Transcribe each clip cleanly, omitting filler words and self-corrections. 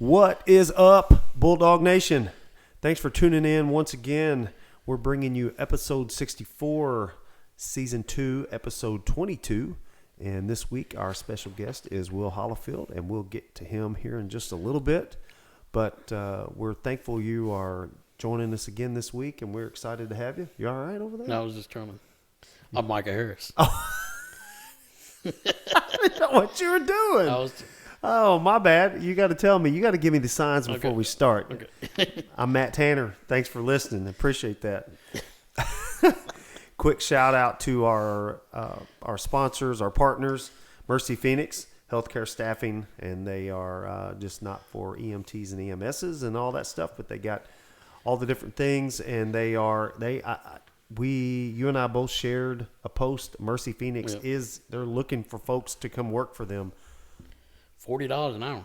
What is up, Bulldog Nation? Thanks for tuning in once again. We're bringing you episode 64, season 2, episode 22. And this week, our special guest is Will Holifield, and we'll get to him here in just a little bit. But we're thankful you are joining us again this week, and we're excited to have you. You all right over there? No, I was just trying to. I'm Micah Harris. Oh. I didn't know what you were doing. Oh, my bad. You got to tell me. You got to give me the signs before we start. Okay. I'm Matt Tanner. Thanks for listening. Appreciate that. Quick shout out to our sponsors, our partners, Mercy Phoenix Healthcare Staffing, and they are just not for EMTs and EMSs and all that stuff, but they got all the different things, and you and I both shared a post. Mercy Phoenix they're looking for folks to come work for them. $40 an hour.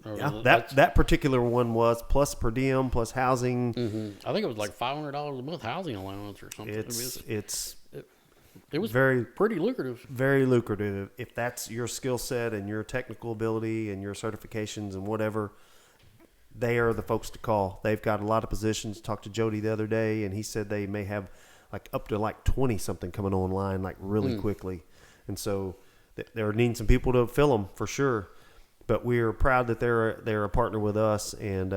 Yeah, that particular one was plus per diem, plus housing. Mm-hmm. I think it was like $500 a month housing allowance or something. It was pretty lucrative. Very lucrative. If that's your skill set and your technical ability and your certifications and whatever, they are the folks to call. They've got a lot of positions. Talked to Jody the other day, and he said they may have up to 20 something coming online really quickly. And so they're needing some people to fill them for sure. But we're proud that they're a partner with us, and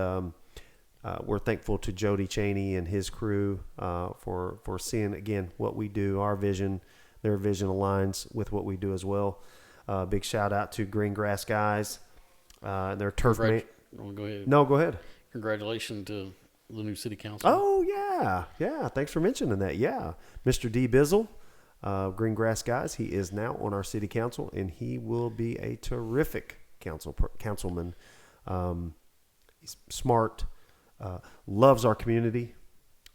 we're thankful to Jody Cheney and his crew for seeing again what we do, our vision. Their vision aligns with what we do as well. Big shout out to Green Grass Guys, their turf mate. Go ahead. No, go ahead. Congratulations to the new city council. Oh yeah. Thanks for mentioning that. Yeah, Mr. D. Bizzle, Green Grass Guys. He is now on our city council, and he will be a terrific councilman. He's smart, loves our community.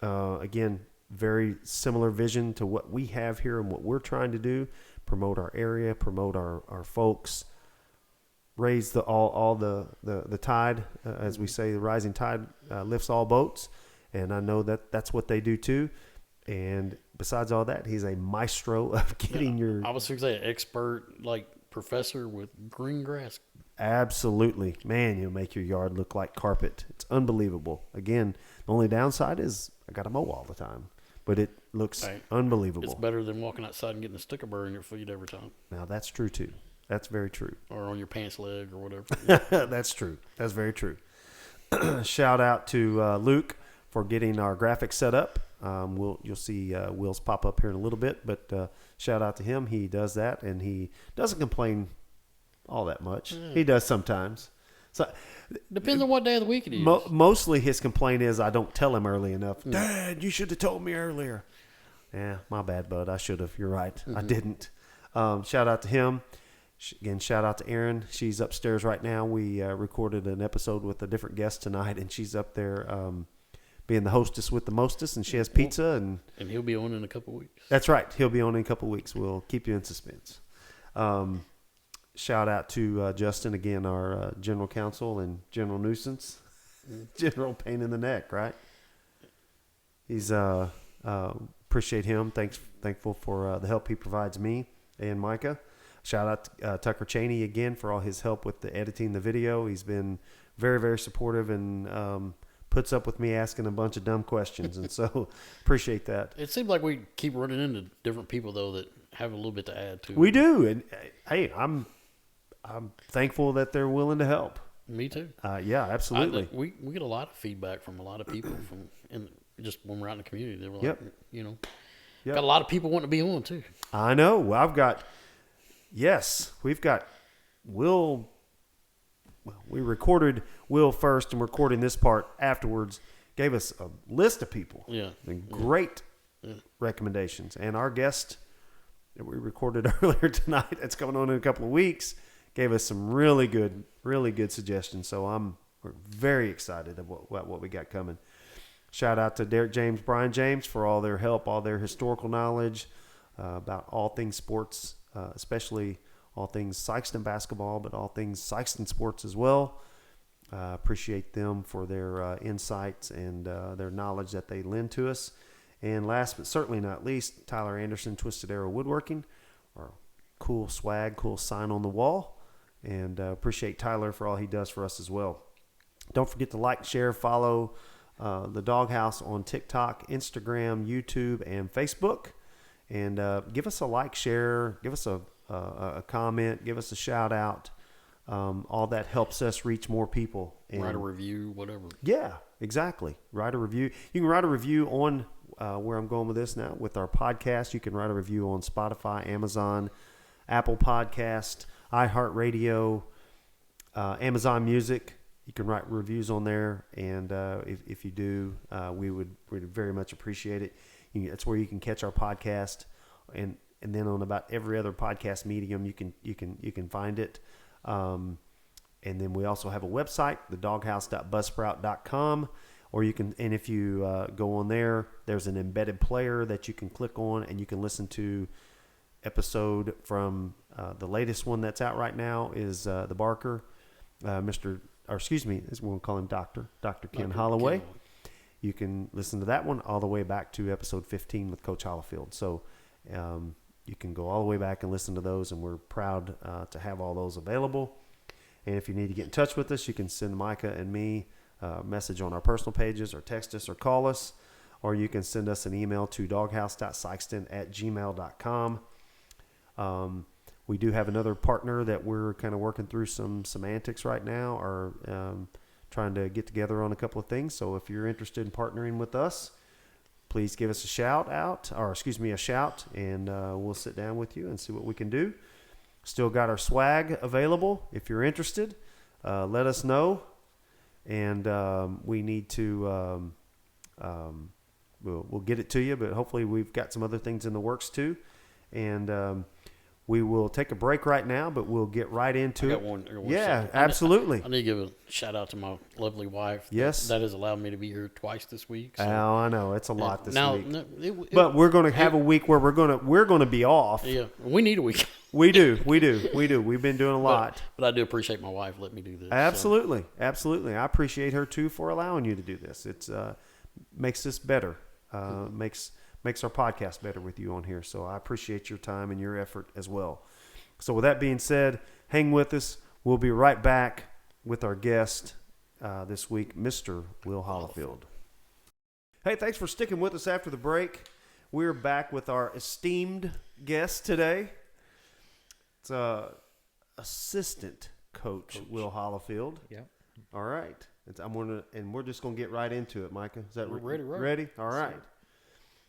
Again, very similar vision to what we have here and what we're trying to do: promote our area, promote our folks, raise all the tide, as we say. The rising tide lifts all boats, and I know that's what they do too. And besides all that, he's a maestro of getting your. I was going to say expert, professor with green grass. Absolutely. Man, you'll make your yard look like carpet. It's unbelievable. Again, the only downside is I got to mow all the time, but it looks unbelievable. It's better than walking outside and getting a sticker burr in your feet every time. Now, that's true, too. That's very true. Or on your pants leg or whatever. That's true. That's very true. Shout out to Luke for getting our graphics set up. You'll see Will's pop up here in a little bit, but shout out to him. He does that, and he doesn't complain all that much. He does sometimes. So depends on what day of the week it is. Mostly his complaint is I don't tell him early enough. Dad, you should have told me earlier. Yeah, my bad, bud. I should have. You're right. I didn't. Shout out to him. Again, shout out to Erin. She's upstairs right now. We recorded an episode with a different guest tonight, and she's up there being the hostess with the mostest, and she has pizza. And he'll be on in a couple of weeks. That's right. He'll be on in a couple of weeks. We'll keep you in suspense. Shout out to Justin, again, our general counsel and general nuisance. General pain in the neck, right? He's appreciate him. Thankful for the help he provides me and Micah. Shout out to Tucker Cheney again for all his help with the editing the video. He's been very, very supportive and puts up with me asking a bunch of dumb questions, and so appreciate that. It seems like we keep running into different people though that have a little bit to add to. We do, and hey, I'm thankful that they're willing to help. Me too. Yeah, absolutely. We get a lot of feedback from a lot of people just when we're out in the community. They were like, got a lot of people wanting to be on too. I know. Well, we've got Will. Well, we recorded Will first and recording this part afterwards. Gave us a list of people. Yeah. And great recommendations. And our guest that we recorded earlier tonight, that's coming on in a couple of weeks, gave us some really good suggestions. So we're very excited about what we got coming. Shout out to Derek James, Brian James for all their help, all their historical knowledge about all things sports, especially all things Sikeston basketball, but all things Sikeston sports as well. Appreciate them for their insights and their knowledge that they lend to us. And last but certainly not least, Tyler Anderson, Twisted Arrow Woodworking, our cool swag, cool sign on the wall. And appreciate Tyler for all he does for us as well. Don't forget to like, share, follow the Doghouse on TikTok, Instagram, YouTube, and Facebook. And give us a like, share, give us a comment, give us a shout out. All that helps us reach more people. And write a review, whatever. Yeah, exactly. Write a review. You can write a review on where I'm going with this now with our podcast. You can write a review on Spotify, Amazon, Apple Podcast, iHeartRadio, Amazon Music. You can write reviews on there, and if you do, we'd very much appreciate it. That's where you can catch our podcast, and then on about every other podcast medium you can find it. And then we also have a website, thedoghouse.buzzsprout.com, or you can, and if you go on there, there's an embedded player that you can click on, and you can listen to episode from the latest one that's out right now is the Barker, we'll call him Dr. Ken Holloway. You can listen to that one all the way back to episode 15 with Coach Holifield. So you can go all the way back and listen to those, and we're proud to have all those available. And if you need to get in touch with us, you can send Micah and me a message on our personal pages, or text us or call us, or you can send us an email to doghouse.sikeston@gmail.com. We do have another partner that we're kind of working through some antics right now, or trying to get together on a couple of things. So if you're interested in partnering with us, please give us a shout, and we'll sit down with you and see what we can do. Still got our swag available. If you're interested, let us know. And we need to, we'll get it to you, but hopefully we've got some other things in the works too. And we will take a break right now, but we'll get right into it. Yeah, absolutely. I need to give a shout out to my lovely wife. Yes. That has allowed me to be here twice this week. So. Oh, I know. It's a lot this week. But we're going to have a week where we're going to be off. Yeah. We need a week. We do. We've been doing a lot. But I do appreciate my wife letting me do this. Absolutely. So. Absolutely. I appreciate her too for allowing you to do this. It's makes this better. Makes our podcast better with you on here. So I appreciate your time and your effort as well. So with that being said, hang with us. We'll be right back with our guest this week, Mr. Will Holifield. Hey, thanks for sticking with us after the break. We're back with our esteemed guest today. It's assistant coach Will Holifield. Yeah. All right. We're just going to get right into it, Micah. Is that ready? Ready? All right.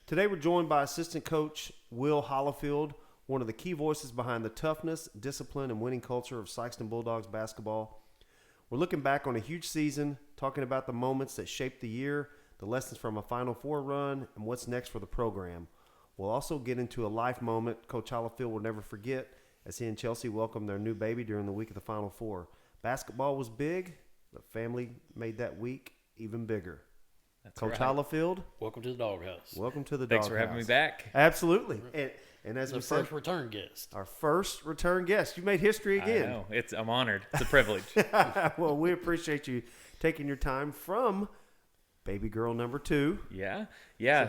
Today we're joined by assistant coach Will Holifield, one of the key voices behind the toughness, discipline, and winning culture of Sikeston Bulldogs basketball. We're looking back on a huge season, talking about the moments that shaped the year, the lessons from a Final Four run, and what's next for the program. We'll also get into a life moment Coach Holifield will never forget as he and Chelsea welcomed their new baby during the week of the Final Four. Basketball was big, but family made that week even bigger. That's Coach right. Holifield, welcome to the Doghouse. Welcome to the Thanks Doghouse. for having me back. Absolutely. And as we said, first return guest. our first return guest. You made history again. I know. I'm honored. It's a privilege. Well, we appreciate you taking your time from baby girl number 2. Yeah.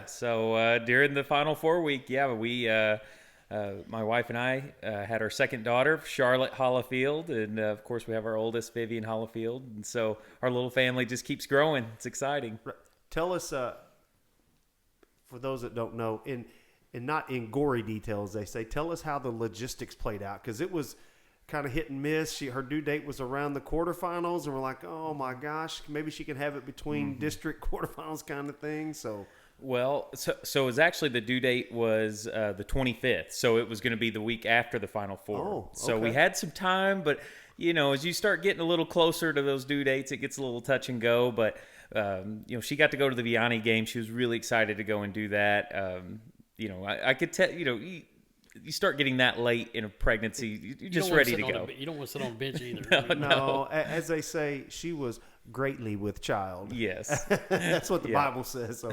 So during the Final Four week, we my wife and I had our second daughter, Charlotte Holifield, and of course we have our oldest, Vivian Holifield, and so our little family just keeps growing. It's exciting. Tell us, for those that don't know, and not in gory details, they say, tell us how the logistics played out, because it was kind of hit and miss. Her due date was around the quarterfinals, and we're like, oh my gosh, maybe she can have it between district quarterfinals kind of thing. So. Well, so it was actually the due date was the 25th, so it was going to be the week after the Final Four. Oh, okay. So we had some time, but as you start getting a little closer to those due dates, it gets a little touch and go. But she got to go to the Vianney game. She was really excited to go and do that. I could tell. You start getting that late in a pregnancy, you're just ready to go. You don't want to sit on the bench either. No, as they say, she was greatly with child. Yes. That's what the Bible says. So,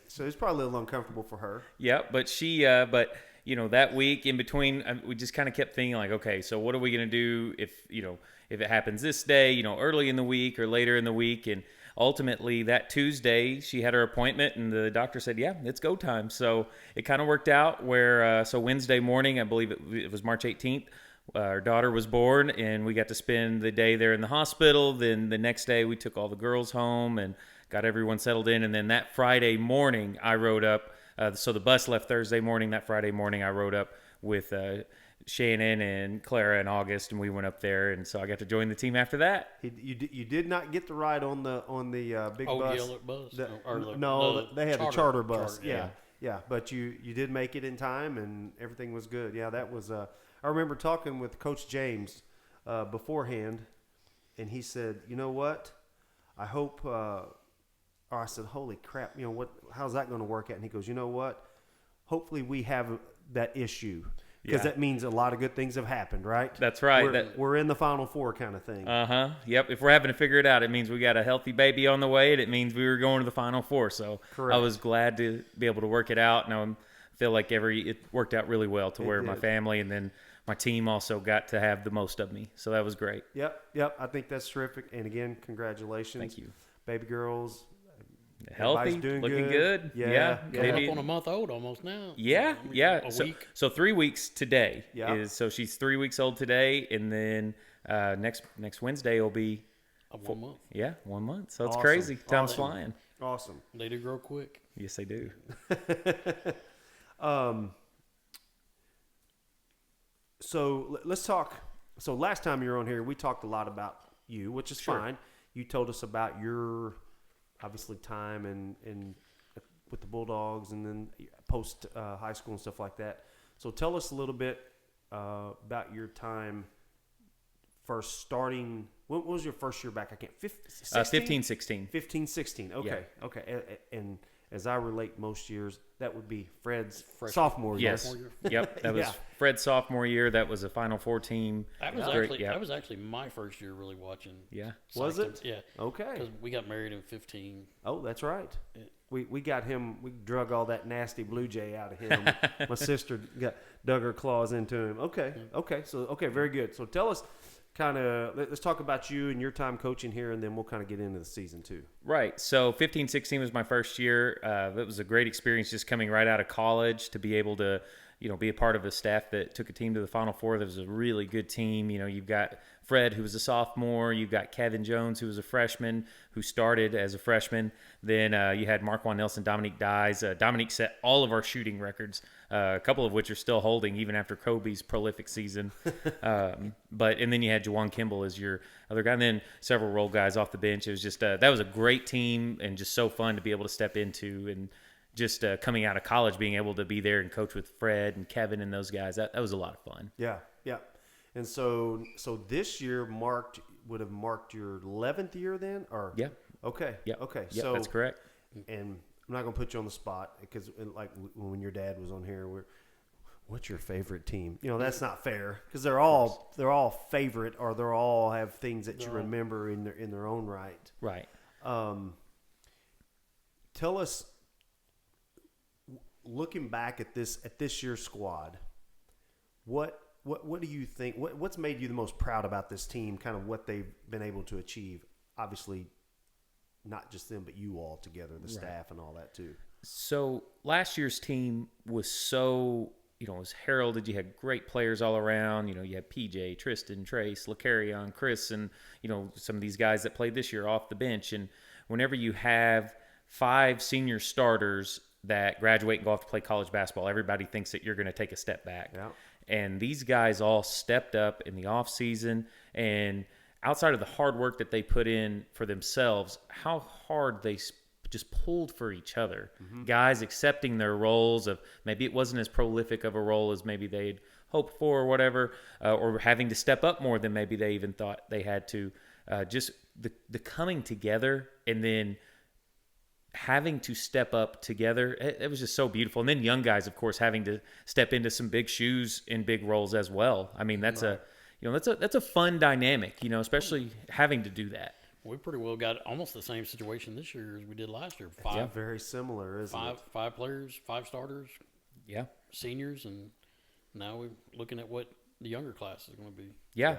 so it's probably a little uncomfortable for her. Yeah, but that week in between, we just kind of kept thinking like, okay, so what are we going to do if it happens this day, early in the week or later in the week? And ultimately that Tuesday she had her appointment and the doctor said, yeah, it's go time. So it kind of worked out where, so Wednesday morning, I believe it was March 18th, our daughter was born, and we got to spend the day there in the hospital. Then the next day we took all the girls home and got everyone settled in. And then that Friday morning I rode up. So the bus left Thursday morning. That Friday morning I rode up with Shannon and Clara and August, and we went up there. And so I got to join the team after that. You did not get to ride on the big bus. Yellow bus? They had the charter bus. Yeah. Yeah, but you did make it in time, and everything was good. Yeah, that was. I remember talking with Coach James beforehand, and he said, "You know what? I hope." Or I said, "Holy crap! You know what? How's that going to work out?" And he goes, "You know what? Hopefully we have that issue." Because that means a lot of good things have happened, right? That's right. We're in the Final Four kind of thing. Yep. If we're having to figure it out, it means we got a healthy baby on the way, and it means we were going to the Final Four. So correct. I was glad to be able to work it out, and I feel like it worked out really well to where my family and then my team also got to have the most of me. So that was great. Yep. I think that's terrific. And again, congratulations. Thank you. Baby girls. Healthy, looking good. Yeah. Coming up on a month old almost now. Yeah. A week. So 3 weeks today. So she's 3 weeks old today, and then next Wednesday will be 1 month. Yeah, 1 month. So it's awesome. crazy. Time's flying. Awesome. They do grow quick. Yes, they do. So let's talk. So last time you were on here, we talked a lot about you, which is fine. You told us about your obviously time and with the Bulldogs, and then post high school and stuff like that. So tell us a little bit about your time first starting. What was your first year back? I can't. 15, 16. 15, 16. Okay. Yeah. Okay. And as I relate most years, that would be Fred's sophomore year. Yes. Yep. That was Fred's sophomore year. That was a Final Four team. That was actually my first year really watching. Yeah. Sikeston. Was it? Yeah. Okay. Because we got married in 15. Oh, that's right. We got him. We drug all that nasty Blue Jay out of him. My sister dug her claws into him. Okay. So very good. So tell us. Let's talk about you and your time coaching here, and then we'll kind of get into the season too. Right. So 15, 16 was my first year. It was a great experience just coming right out of college to be able to, be a part of a staff that took a team to the Final Four. That was a really good team. You've got Fred, who was a sophomore. You've got Kevin Jones, who was a freshman, who started as a freshman. Then you had Marquand Nelson, Dominique Dyes. Dominique set all of our shooting records, a couple of which are still holding even after Kobe's prolific season. And then you had Jawan Kimball as your other guy, and then several role guys off the bench. It was just that was a great team and just so fun to be able to step into, and just coming out of college, being able to be there and coach with Fred and Kevin and those guys. That was a lot of fun. Yeah. And so this year would have marked your 11th year then, or okay, okay, so that's correct. And I'm not gonna put you on the spot because like when your dad was on here, what's your favorite team? That's not fair because they're all favorite, or they're all have things that you remember in their own right. Right. Tell us, looking back at this year's squad, what do you think? What's made you the most proud about this team? Kind of what they've been able to achieve. Obviously, not just them, but you all together, the staff and all that too. So last year's team was so it was heralded. You had great players all around. You had PJ, Tristan, Trace, LaCarrion, Chris, and some of these guys that played this year off the bench. And whenever you have 5 senior starters that graduate and go off to play college basketball, everybody thinks that you're going to take a step back. Yeah. And these guys all stepped up in the off season, and outside of the hard work that they put in for themselves, how hard they just pulled for each other. Mm-hmm. Guys accepting their roles of maybe it wasn't as prolific of a role as maybe they'd hoped for or whatever, or having to step up more than maybe they even thought they had to. Just the coming together and then having to step up together, it was just so beautiful. And then young guys, of course, having to step into some big shoes in big roles as well. I mean, that's that's a fun dynamic, especially having to do that. We pretty well got almost the same situation this year as we did last year. Very similar, isn't it? 5 players, 5 starters. Yeah. Seniors, and now we're looking at what the younger class is going to be. Yeah.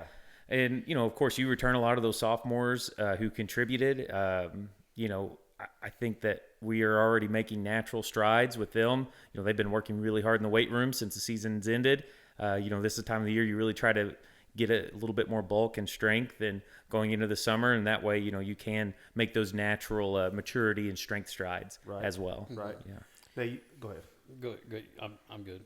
And, of course, you return a lot of those sophomores who contributed. I think that we are already making natural strides with them. They've been working really hard in the weight room since the season's ended. This is the time of the year you really try to get a little bit more bulk and strength and going into the summer, and that way, you can make those natural maturity and strength strides as well. Right. Yeah. Now, go ahead. Good. I'm good.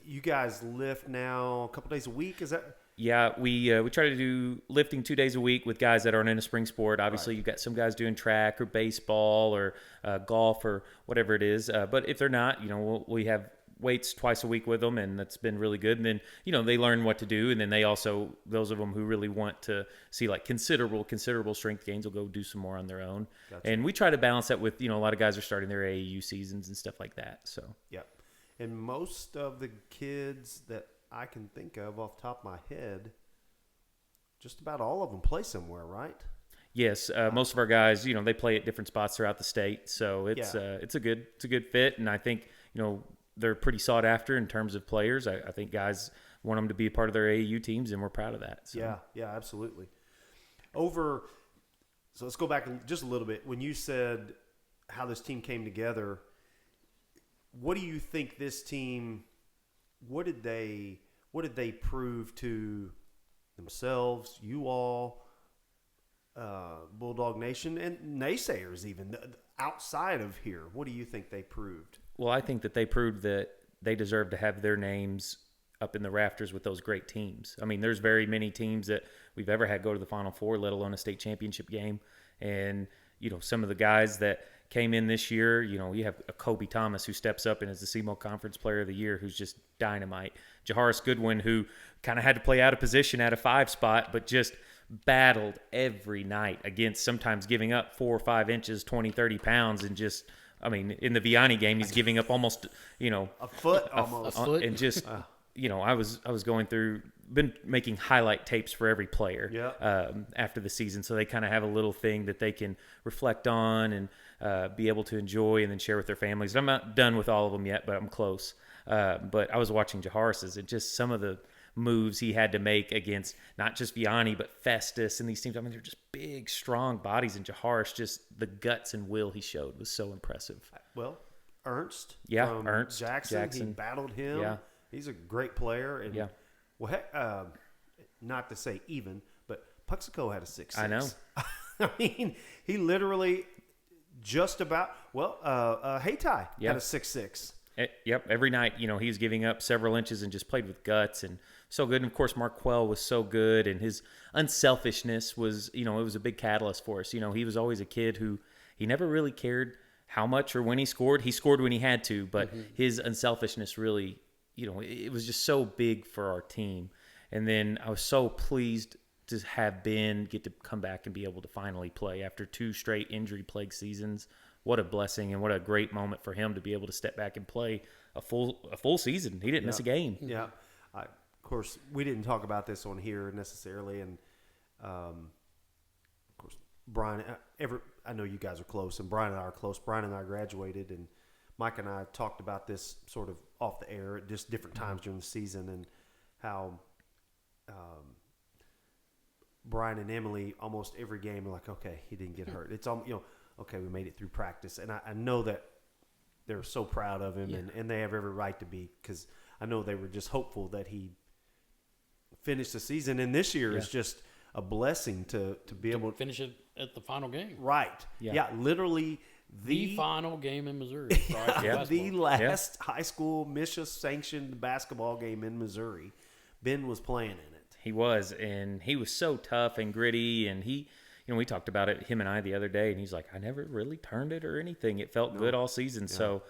You guys lift now a couple days a week, is that? Yeah, we try to do lifting 2 days a week with guys that aren't in a spring sport. Obviously, you've got some guys doing track or baseball or golf or whatever it is. But if they're not, we have weights twice a week with them, and that's been really good. And then, they learn what to do, and then they also, those of them who really want to see like considerable strength gains will go do some more on their own. Gotcha. And we try to balance that with, a lot of guys are starting their AAU seasons and stuff like that. So yeah, and most of the kids that I can think of off the top of my head, just about all of them play somewhere, right? Yes, most of our guys, they play at different spots throughout the state, so it's a good fit, and I think they're pretty sought after in terms of players. I think guys want them to be a part of their AAU teams, and we're proud of that. So. Yeah, absolutely. So let's go back just a little bit. When you said how this team came together, what do you think this team? What did they prove to themselves, you all, Bulldog Nation, and naysayers even outside of here? What do you think they proved? Well, I think that they proved that they deserve to have their names up in the rafters with those great teams. I mean, there's very many teams that we've ever had go to the Final Four, let alone a state championship game. And, some of the guys that came in this year, you have a Kobe Thomas who steps up and is the CMO Conference Player of the Year, who's just dynamite. Jaharis Goodwin, who kind of had to play out of position at a 5 spot, but just battled every night against sometimes giving up 4 or 5 inches, 20, 30 pounds, and just – in the Vianney game, he's giving up almost, a foot almost. And just, I was going through, been making highlight tapes for every player after the season. So they kind of have a little thing that they can reflect on and be able to enjoy and then share with their families. I'm not done with all of them yet, but I'm close. But I was watching Jaharis's and just some of the moves he had to make against not just Vianney, but Festus and these teams. They're just big, strong bodies, and Jaharis, just the guts and will he showed was so impressive. Well, Ernst. Ernst. Jackson. He battled him. Yeah. He's a great player. And well, heck, not to say even, but Puxico had a 6'6". I know. I mean, he literally just about, Hayti had a 6'6". Yep. Every night, he was giving up several inches and just played with guts and so good. And, of course, Marquell was so good, and his unselfishness was, it was a big catalyst for us. He was always a kid who he never really cared how much or when he scored. He scored when he had to, but his unselfishness really, it was just so big for our team. And then I was so pleased to have Ben get to come back and be able to finally play after 2 straight injury-plagued seasons. What a blessing and what a great moment for him to be able to step back and play a full season. He didn't miss a game. Yeah. Of course, we didn't talk about this on here necessarily. And, of course, Brian, I know you guys are close, and Brian and I are close. Brian and I graduated, and Mike and I talked about this sort of off the air at just different times during the season, and how Brian and Emily almost every game are like, okay, he didn't get hurt. It's all, okay, we made it through practice. And I know that they're so proud of him, and they have every right to be, because I know they were just hopeful that he finished the season. And this year is just a blessing to be able to finish it at the final game. Right. Yeah, literally the final game in Missouri. The last high school MSHSA-sanctioned basketball game in Missouri. Ben was playing in it. He was, and he was so tough and gritty, and he – we talked about it, him and I, the other day, and he's like, I never really turned it or anything. It felt good all season. Yeah. So,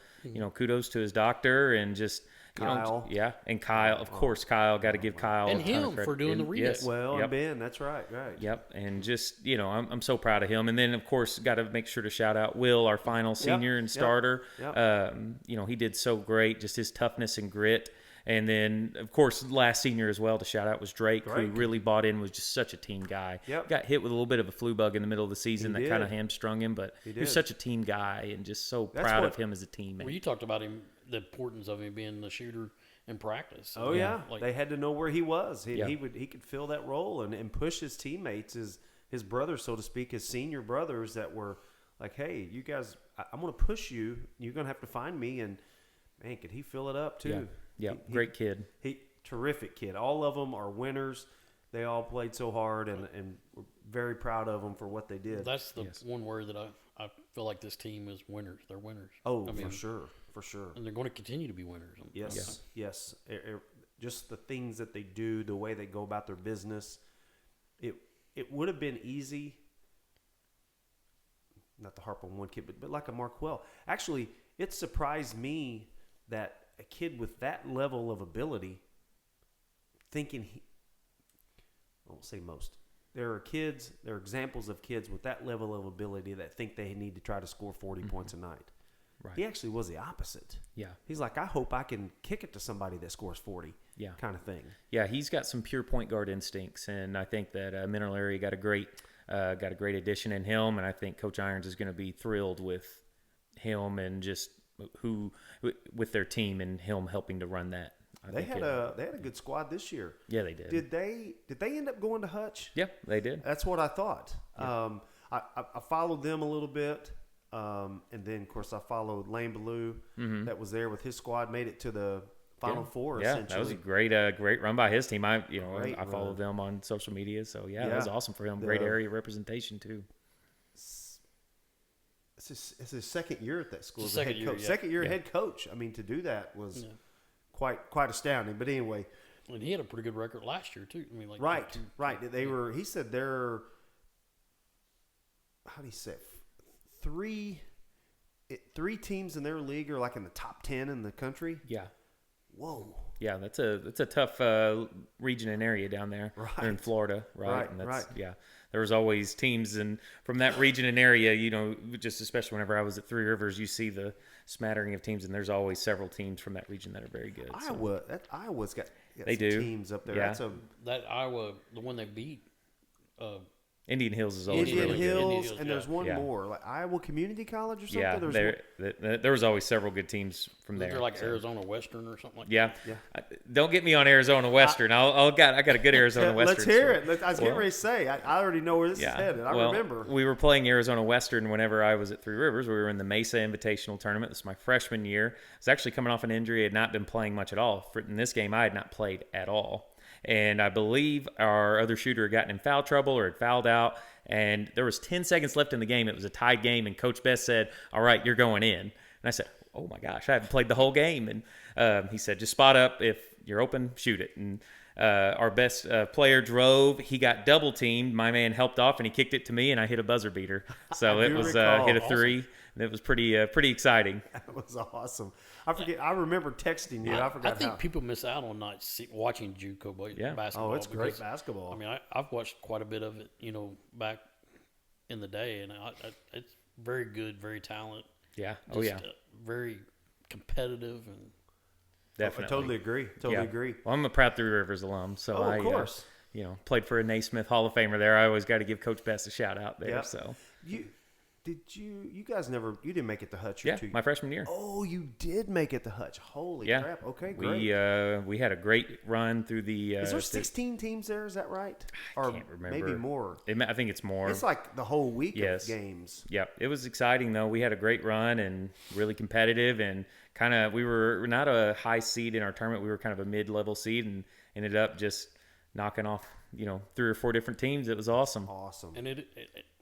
kudos to his doctor and just, Kyle. And Kyle, of course, Kyle, got to give Kyle and him for doing the read. Yes. Well, and Ben, that's right. Yep, and just, I'm so proud of him. And then, of course, got to make sure to shout out Will, our final senior and starter. Yep. He did so great, just his toughness and grit. And then, of course, last senior as well to shout out was Drake, who really bought in, was just such a team guy. Yep. Got hit with a little bit of a flu bug in the middle of the season that kind of hamstrung him, but he was such a team guy and just so proud of him as a teammate. Well, you talked about him, the importance of him being the shooter in practice. Oh, yeah. They had to know where he was. He could fill that role and push his teammates, his brothers, so to speak, his senior brothers that were like, hey, you guys, I'm going to push you. You're going to have to find me. And, man, could he fill it up too? Yeah, great kid. terrific kid. All of them are winners. They all played so hard, and we're very proud of them for what they did. That's the one word that I feel like this team is winners. They're winners. Oh, for sure. And they're going to continue to be winners. Yes. Just the things that they do, the way they go about their business. It would have been easy, not to harp on one kid, but like a Marquell. Actually, it surprised me that a kid with that level of ability, I won't say most. There are examples of kids with that level of ability that think they need to try to score 40 points a night. Right. He actually was the opposite. Yeah. He's like, I hope I can kick it to somebody that scores 40. Yeah. Kind of thing. Yeah, he's got some pure point guard instincts, and I think that Mineral Area got a great addition in him, and I think Coach Irons is going to be thrilled with him and just with their team and him helping to run that. They had a good squad this year. Yeah, they did. Did they end up going to Hutch? Yeah, they did. That's what I thought. Yeah. I followed them a little bit, and then of course I followed Lane Ballou that was there with his squad, made it to the Final Four. Yeah, essentially. that was a great run by his team. I followed them on social media, so that was awesome for him. Great area representation too. It's his second year at that school as second head year, coach. yeah. Second year head coach. I mean, to do that was quite astounding. But anyway, and he had a pretty good record last year too. I mean, like right. They were. He said they're. How do you say it? Three teams in their league are like in the top 10 in the country. Yeah. Whoa. Yeah, that's a tough region and area down there. Right. They're in Florida, right? And that's, yeah. There was always teams from that region and area, just especially whenever I was at Three Rivers, you see the smattering of teams, and there's always several teams from that region that are very good. Iowa's got they some do. teams up there. Yeah. That Iowa, the one they beat. Indian Hills is always Indian really Hills, good. and there's one more, like Iowa Community College or something. Yeah, there was always several good teams from there. They're like Arizona Western or something like that. Yeah. Don't get me on Arizona Western. I got a good Arizona Western. Let's hear it. I was getting ready to say, I already know where this is headed. I remember. We were playing Arizona Western whenever I was at Three Rivers. We were in the Mesa Invitational Tournament. This was my freshman year. I was actually coming off an injury. I had not been playing much at all. In this game, I had not played at all. And I believe our other shooter had gotten in foul trouble or had fouled out. And there was 10 seconds left in the game. It was a tied game. And Coach Best said, all right, you're going in. And I said, oh, my gosh, I haven't played the whole game. And he said, just spot up. If you're open, shoot it. And our best player drove. He got double teamed. My man helped off, and he kicked it to me, and I hit a buzzer beater. So it was hit a three. Awesome. And it was pretty exciting. That was awesome. I remember texting you. I think people miss out on not watching JUCO basketball. Oh, it's great basketball. I mean, I've watched quite a bit of it, back in the day, and it's very good, very talented. Yeah. Very competitive and. Definitely. I totally agree. Agree. Well, I'm a proud Three Rivers alum, so of course. Played for a Naismith Hall of Famer there. I always got to give Coach Best a shout out there. Yep. So you guys you didn't make it to Hutch? My freshman year. Oh, you did make it to Hutch. Holy crap. Okay, great. We had a great run through the. Is there 16 teams there? Is that right? I can't remember. Maybe more. I think it's more. It's like the whole week of games. Yep. It was exciting though. We had a great run and really competitive, and kind of we were not a high seed in our tournament. We were kind of a mid-level seed and ended up just knocking off 3 or 4 different teams. It was awesome. And it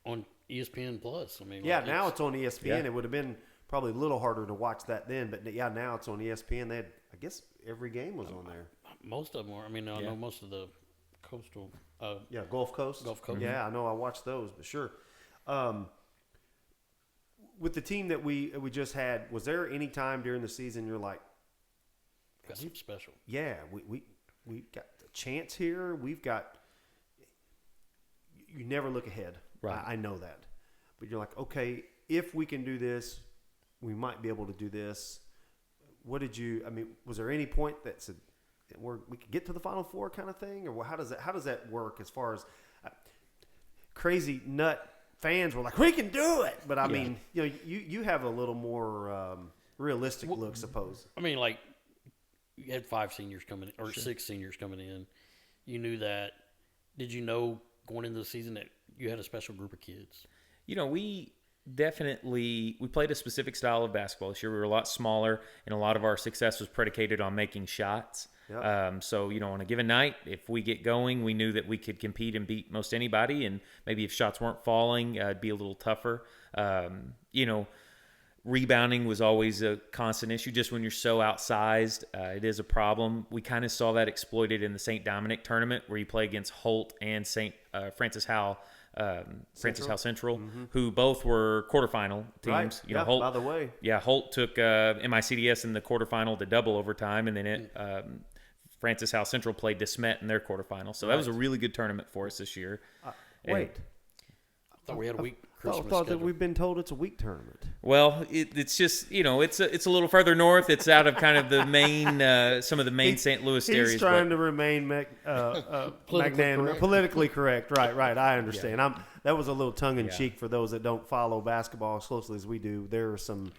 on ESPN Plus. I mean, now it's on ESPN. Yeah. It would have been probably a little harder to watch that then, but now it's on ESPN. They had, I guess, every game was on there. Most of them were. I mean, I know most of the coastal. Gulf Coast. Yeah, I know. I watched those, but sure. With the team that we just had, was there any time during the season you're like, got something special? Yeah, we got the chance here. We've got. You never look ahead. Right. I know that. But you're like, okay, if we can do this, we might be able to do this. Was there any point that said we could get to the Final Four kind of thing? Or how does that work as far as crazy nut fans were like, we can do it. But I mean, you have a little more realistic look, suppose. I mean, like you had 5 seniors coming in, or 6 seniors coming in. You knew that. Did you know going into the season that you had a special group of kids? definitely, we played a specific style of basketball this year. We were a lot smaller, and a lot of our success was predicated on making shots. Yep. So, on a given night, if we get going, we knew that we could compete and beat most anybody. And maybe if shots weren't falling, it'd be a little tougher. Rebounding was always a constant issue. Just when you're so outsized, it is a problem. We kind of saw that exploited in the St. Dominic tournament, where you play against Holt and Francis Howell Central, who both were quarterfinal teams. Right. Holt, by the way. Yeah, Holt took MICDS in the quarterfinal to double overtime, and then Francis Howell Central played DeSmet in their quarterfinal. So that was a really good tournament for us this year. Wait. I thought we had a week. I thought that we've been told it's a week tournament. Well, it's just it's a little further north. It's out of kind of the main some of the main St. Louis areas. He's trying to remain politically correct. Right. I understand. Yeah. That was a little tongue in cheek for those that don't follow basketball as closely as we do. There are some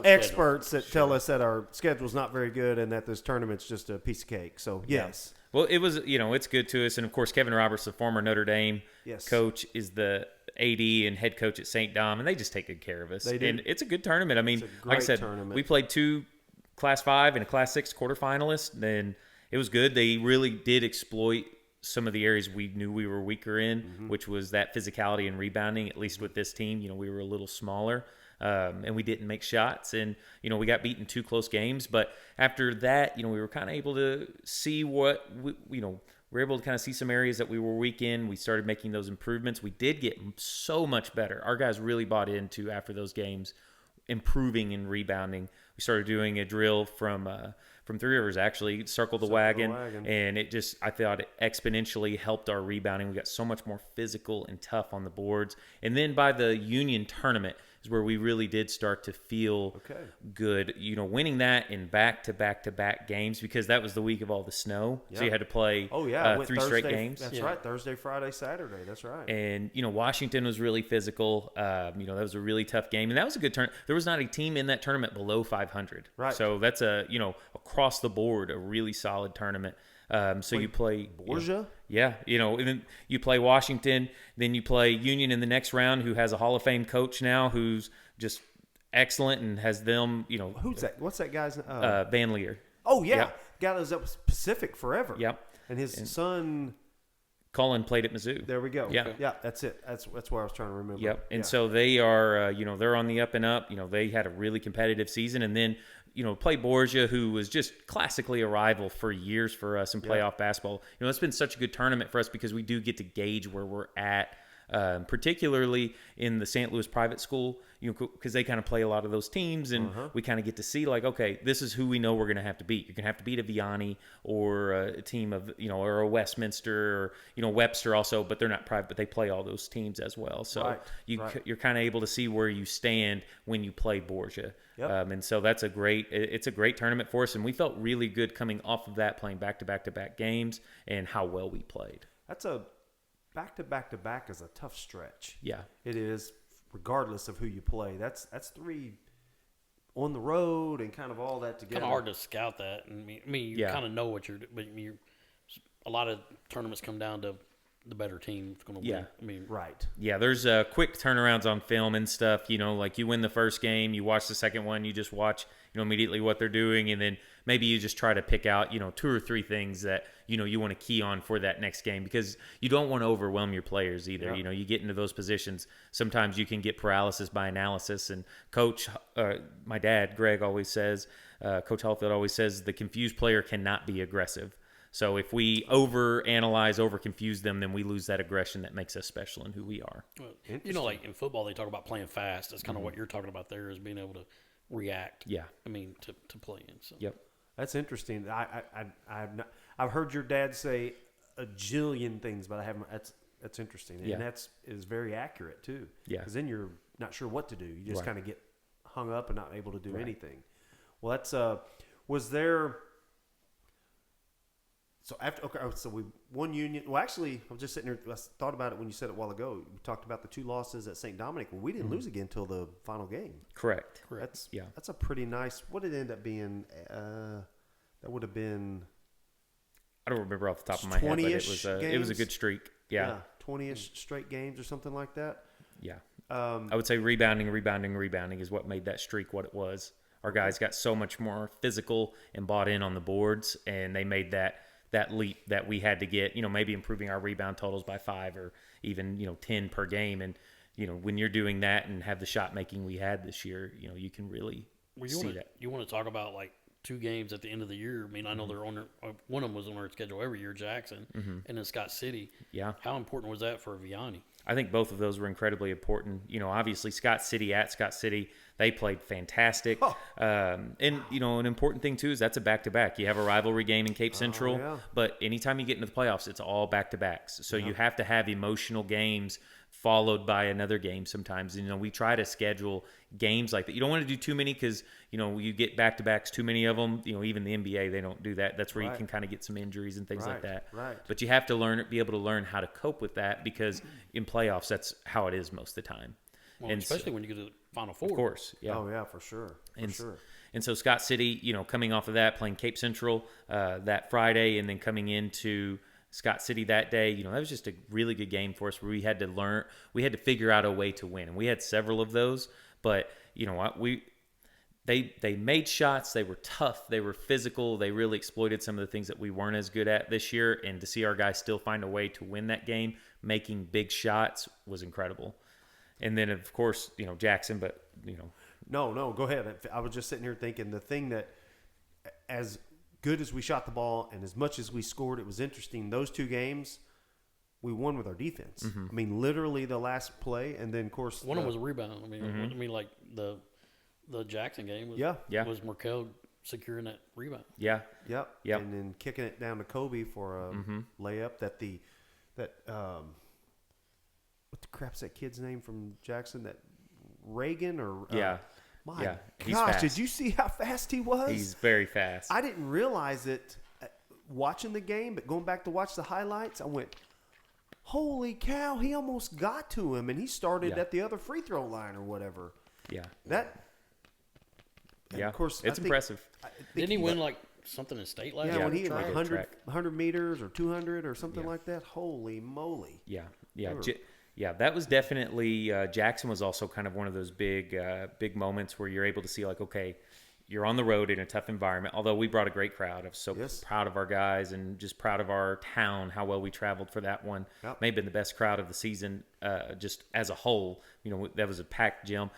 experts that tell us that our schedule's not very good and that this tournament's just a piece of cake. So yes. Yeah. Well, it was, it's good to us. And, of course, Kevin Roberts, the former Notre Dame coach, is the AD and head coach at St. Dom, and they just take good care of us. They do. And it's a good tournament. I mean, like I said, we played 2 Class 5 and a Class 6 quarterfinalists, and it was good. They really did exploit some of the areas we knew we were weaker in, which was that physicality and rebounding, at least with this team. We were a little smaller. And we didn't make shots, and we got beaten 2 close games. But after that, we were kind of able to see what we were able to kind of see some areas that we were weak in. We started making those improvements. We did get so much better. Our guys really bought into, after those games, improving in rebounding. We started doing a drill from Three Rivers, actually, circle the wagon, and I thought it exponentially helped our rebounding. We got so much more physical and tough on the boards. And then by the Union tournament is where we really did start to feel good, winning that in back-to-back games, because that was the week of all the snow. Yeah. So you had to play 3 straight games. That's right. Thursday, Friday, Saturday. That's right. And, Washington was really physical. That was a really tough game. And that was a good tournament. There was not a team in that tournament below 500. Right. So that's across the board, a really solid tournament. So you play Borgia? And then you play Washington, then you play Union in the next round, who has a Hall of Fame coach now who's just excellent and has them, Who's that? What's that guy's name? Van Leer. Oh, yeah. Guy that was at Pacific forever. Yep. And his son... Colin played at Mizzou. There we go. Yeah. Yeah, that's it. That's where I was trying to remember. Yep. And so they are, they're on the up and up. They had a really competitive season. And then, play Borgia, who was just classically a rival for years for us in playoff basketball. It's been such a good tournament for us because we do get to gauge where we're at, particularly in the St. Louis private school, because they kind of play a lot of those teams, and we kind of get to see, like, okay, this is who we know we're going to have to beat. You're going to have to beat a Vianney or a team of, or a Westminster or, Webster also, but they're not private, but they play all those teams as well. So you're kind of able to see where you stand when you play Borgia. Yep. And so it's a great tournament for us, and we felt really good coming off of that, playing back-to-back games, and how well we played. That's a back-to-back is a tough stretch. Yeah. It is, regardless of who you play. That's 3 on the road and kind of all that together. Kind of hard to scout that. I mean, you kind of know what you're – but a lot of tournaments come down to the better team is going to win. Right. Yeah, there's quick turnarounds on film and stuff. Like you win the first game, you watch the second one, you just watch immediately what they're doing, and then maybe you just try to pick out 2 or 3 things that you want to key on for that next game, because you don't want to overwhelm your players either. Yep. You get into those positions, sometimes you can get paralysis by analysis. And Coach, my dad Greg always says, Coach Holifield always says, the confused player cannot be aggressive. So if we overanalyze, overconfuse them, then we lose that aggression that makes us special in who we are. Well, like in football, they talk about playing fast. That's kind of what you're talking about there, is being able to react. Yeah. To play in. So. Yep. That's interesting. I've heard your dad say a jillion things, but I haven't. That's interesting, and that is very accurate too. Yeah. Because then you're not sure what to do. You just kind of get hung up and not able to do anything. Well, that's was there. So so we won Union. Well, actually, I was just sitting there. I thought about it when you said it a while ago. We talked about the 2 losses at St. Dominic. Well, we didn't lose again until the final game. Correct. That's a pretty nice. What did it end up being? That would have been. I don't remember off the top of my head, but it was a good streak. Yeah. 20-ish straight games or something like that. Yeah. I would say rebounding is what made that streak what it was. Our guys got so much more physical and bought in on the boards, and they made that leap that we had to get, maybe improving our rebound totals by 5 or even, 10 per game. And, when you're doing that and have the shot making we had this year, you can really see that. You want to talk about like 2 games at the end of the year. I mean, I know they're on one of them was on our schedule every year, Jackson, and then Scott City. Yeah. How important was that for Vianney? I think both of those were incredibly important. Obviously Scott City, they played fantastic. And, an important thing too is that's a back-to-back. You have a rivalry game in Cape Central, but anytime you get into the playoffs, it's all back-to-backs. So you have to have emotional games followed by another game sometimes. We try to schedule games like that. You don't want to do too many because, you get back-to-backs, too many of them. Even the NBA, they don't do that. That's where you can kind of get some injuries and things like that. Right. But you have to be able to learn how to cope with that because in playoffs, that's how it is most of the time. Well, and especially when you get to the Final Four. Of course, yeah. Oh, yeah, for sure. And so Scott City, coming off of that, playing Cape Central that Friday and then coming into Scott City that day, that was just a really good game for us where we had to figure out a way to win. And we had several of those, but they made shots, they were tough, they were physical, they really exploited some of the things that we weren't as good at this year, and to see our guys still find a way to win that game, making big shots was incredible. And then of course, Jackson, but No, go ahead. I was just sitting here thinking the thing that as good as we shot the ball and as much as we scored, it was interesting. Those 2 games, we won with our defense. I mean, literally the last play, and then of course one of them was a rebound. I mean, like the Jackson game was Merkel securing that rebound. Yeah. Yep. And then kicking it down to Kobe for a layup what the crap's that kid's name from Jackson? That Reagan or my gosh, did you see how fast he was? He's very fast. I didn't realize it watching the game, but going back to watch the highlights, I went, holy cow, he almost got to him, and he started at the other free throw line or whatever. Of course, it's impressive. Didn't he win like something in state last year? Yeah, when he had like 100 meters or 200 or something like that. Holy moly. Yeah, that was definitely Jackson was also kind of one of those big moments where you're able to see like, okay, you're on the road in a tough environment. Although we brought a great crowd. I was so proud of our guys and just proud of our town, how well we traveled for that one. May have been the best crowd of the season just as a whole. That was a packed gym.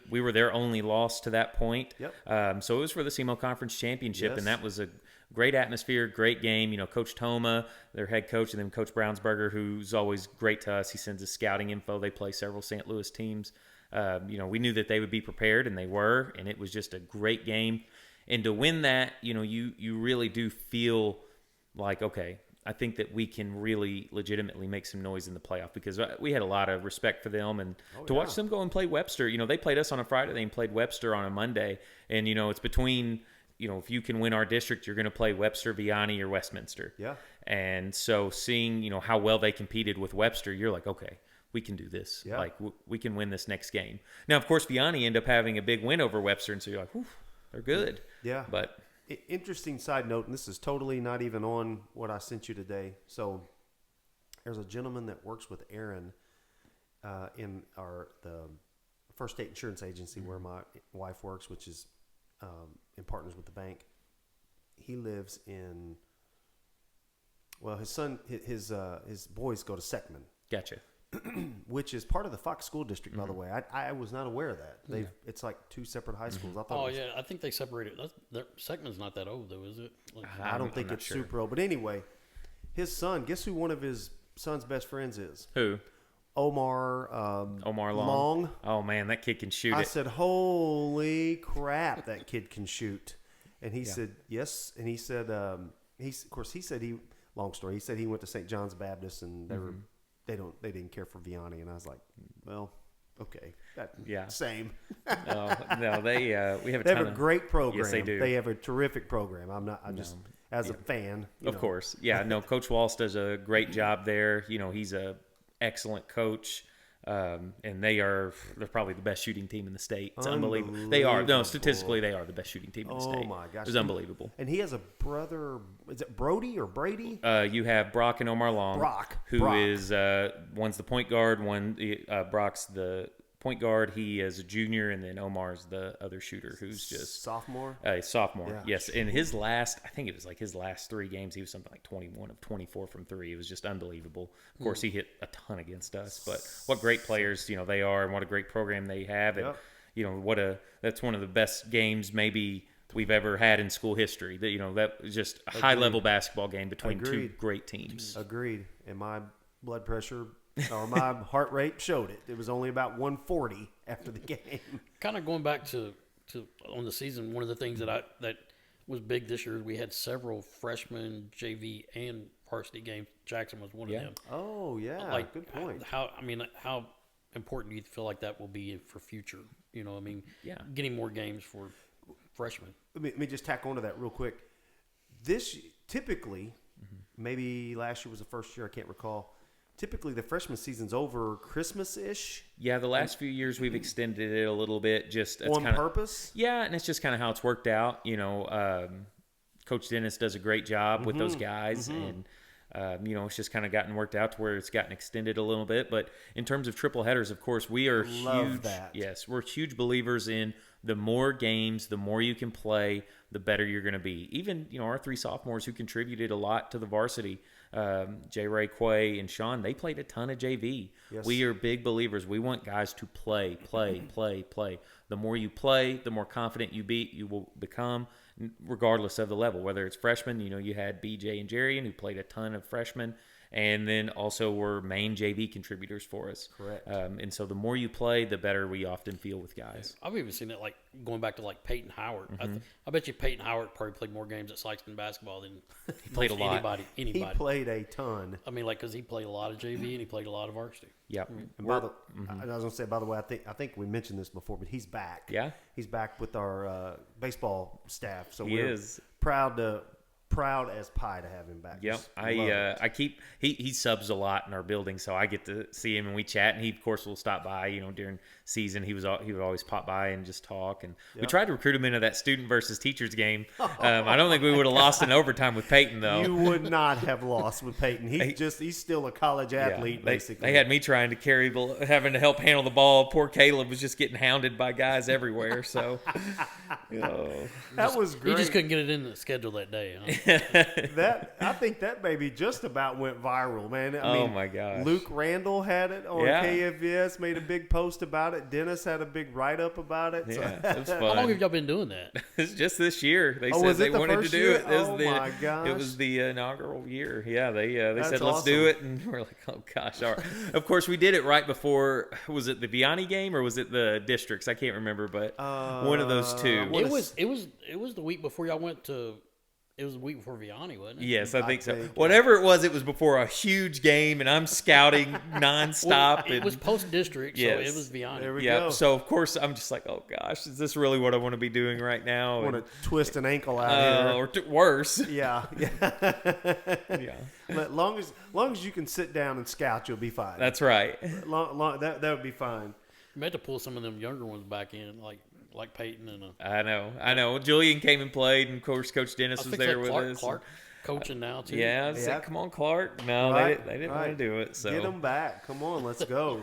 We were their only loss to that point. So it was for the CMO Conference Championship, and that was a great atmosphere, great game. Coach Toma, their head coach, and then Coach Brownsberger, who's always great to us. He sends us scouting info. They play several St. Louis teams. We knew that they would be prepared, and they were, and it was just a great game. And to win that, you really do feel like, okay, I think that we can really legitimately make some noise in the playoff because we had a lot of respect for them. And watch them go and play Webster, they played us on a Friday, they played Webster on a Monday. And, it's between – if you can win our district, you're going to play Webster, Vianney, or Westminster. And so seeing, how well they competed with Webster, you're like, okay, we can do this. Like, we can win this next game. Now, of course, Vianney ended up having a big win over Webster, and so you're like, whew, they're good. But interesting side note, and this is totally not even on what I sent you today. So there's a gentleman that works with Aaron in the First State Insurance Agency where my wife works, which is in partners with the bank. He lives in, his boys go to Seckman. Gotcha. Which is part of the Fox School District, by the way. I was not aware of that. It's like 2 separate high schools. I thought I think they separated. Seckman's not that old, though, is it? I don't think it's super old. But anyway, his son, guess who one of his son's best friends is? Who? Omar Long. Oh, man, that kid can shoot I said, holy crap, that kid can shoot. And he said, yes. And he said, long story, he said he went to St. John's Baptist and they didn't care for Vianney. And I was like, well, okay. Same. No, they have a great program. Yes, they do. They have a terrific program. As a fan. Of course. Yeah, no, Coach Walsh does a great job there. He's a excellent coach. And they're probably the best shooting team in the state. It's unbelievable. They are. No, statistically, they are the best shooting team in the state. Oh, my gosh. It's unbelievable. And he has a brother. Is it Brody or Brady? You have Brock and Omar Long. Who is one's the point guard. Brock's the point guard. He is a junior, and then Omar's the other shooter who's just sophomore. Sophomore, yeah. Yes. In his last 3 games, he was something like 21 of 24 from three. It was just unbelievable. Of course, he hit a ton against us, but what great players they are, and what a great program they have, and that's one of the best games maybe we've ever had in school history. That was just a high level basketball game between two great teams. Agreed. And my blood pressure. Or my heart rate showed it. It was only about 140 after the game. Kind of going back to on the season, one of the things that was big this year, we had several freshman, JV, and varsity games. Jackson was one of them. Oh yeah, good point. How important do you feel like that will be for future? Getting more games for freshmen. Let me just tack onto that real quick. This typically, maybe last year was the first year, I can't recall. Typically, the freshman season's over Christmas-ish. Yeah, the last few years we've extended it a little bit. Just on purpose? Yeah, and it's just kind of how it's worked out. Coach Dennis does a great job with those guys, and it's just kind of gotten worked out to where it's gotten extended a little bit. But in terms of triple headers, of course, we are huge. That. Yes, we're huge believers in the more games, the more you can play, the better you're going to be. Even our 3 sophomores who contributed a lot to the varsity. J. Ray Quay and Sean, they played a ton of JV. Yes. We are big believers. We want guys to play. The more you play, the more confident you will become, regardless of the level. Whether it's freshmen, you had BJ and Jarian who played a ton of freshmen, and then also were main JV contributors for us. Correct. And so the more you play, the better we often feel with guys. I've even seen it going back to Peyton Howard. I bet you Peyton Howard probably played more games at Sikeston basketball than he played a lot. Anybody. He played a ton. Because he played a lot of JV and he played a lot of varsity. Yeah. I was going to say, by the way, I think we mentioned this before, but he's back. Yeah. He's back with our baseball staff. So we're proud as pie to have him back. Yep. He subs a lot in our building, so I get to see him and we chat, and he of course will stop by, during season. He would always pop by and just talk, and we tried to recruit him into that student versus teachers game. I don't think we would have lost in overtime with Peyton though. You would not have lost with Peyton. He's still a college athlete basically. They had me trying to having to help handle the ball. Poor Caleb was just getting hounded by guys everywhere. So that was great. He just couldn't get it in the schedule that day. Huh? I think that maybe just about went viral, man. I mean, my gosh. Luke Randall had it on KFVS, made a big post about it. Dennis had a big write-up about it. Yeah, it was fun. How long have y'all been doing that? It's just this year. They said they wanted to do it. My gosh. It was the inaugural year. Yeah, they said, let's awesome. do it. And we're like, oh, gosh. All right. Of course, we did it right before, was it the Vianney game or was it the districts? I can't remember, but one of those two. It was the week before y'all went to... It was the week before Vianney, wasn't it? Yes, I think so. Whatever it was before a huge game, and I'm scouting nonstop. It was post-district, so it was Vianney. There we go. So, of course, I'm just like, oh, gosh, is this really what I want to be doing right now? I want to twist an ankle out here. Or worse. Yeah. Yeah. But long as you can sit down and scout, you'll be fine. That's right. That would be fine. You had to pull some of them younger ones back in, like Peyton and I know. Julian came and played, and of course Coach Dennis was there with us. Clark coaching now too. Yeah, like, come on, Clark. No, they didn't want to do it. So get them back. Come on, let's go.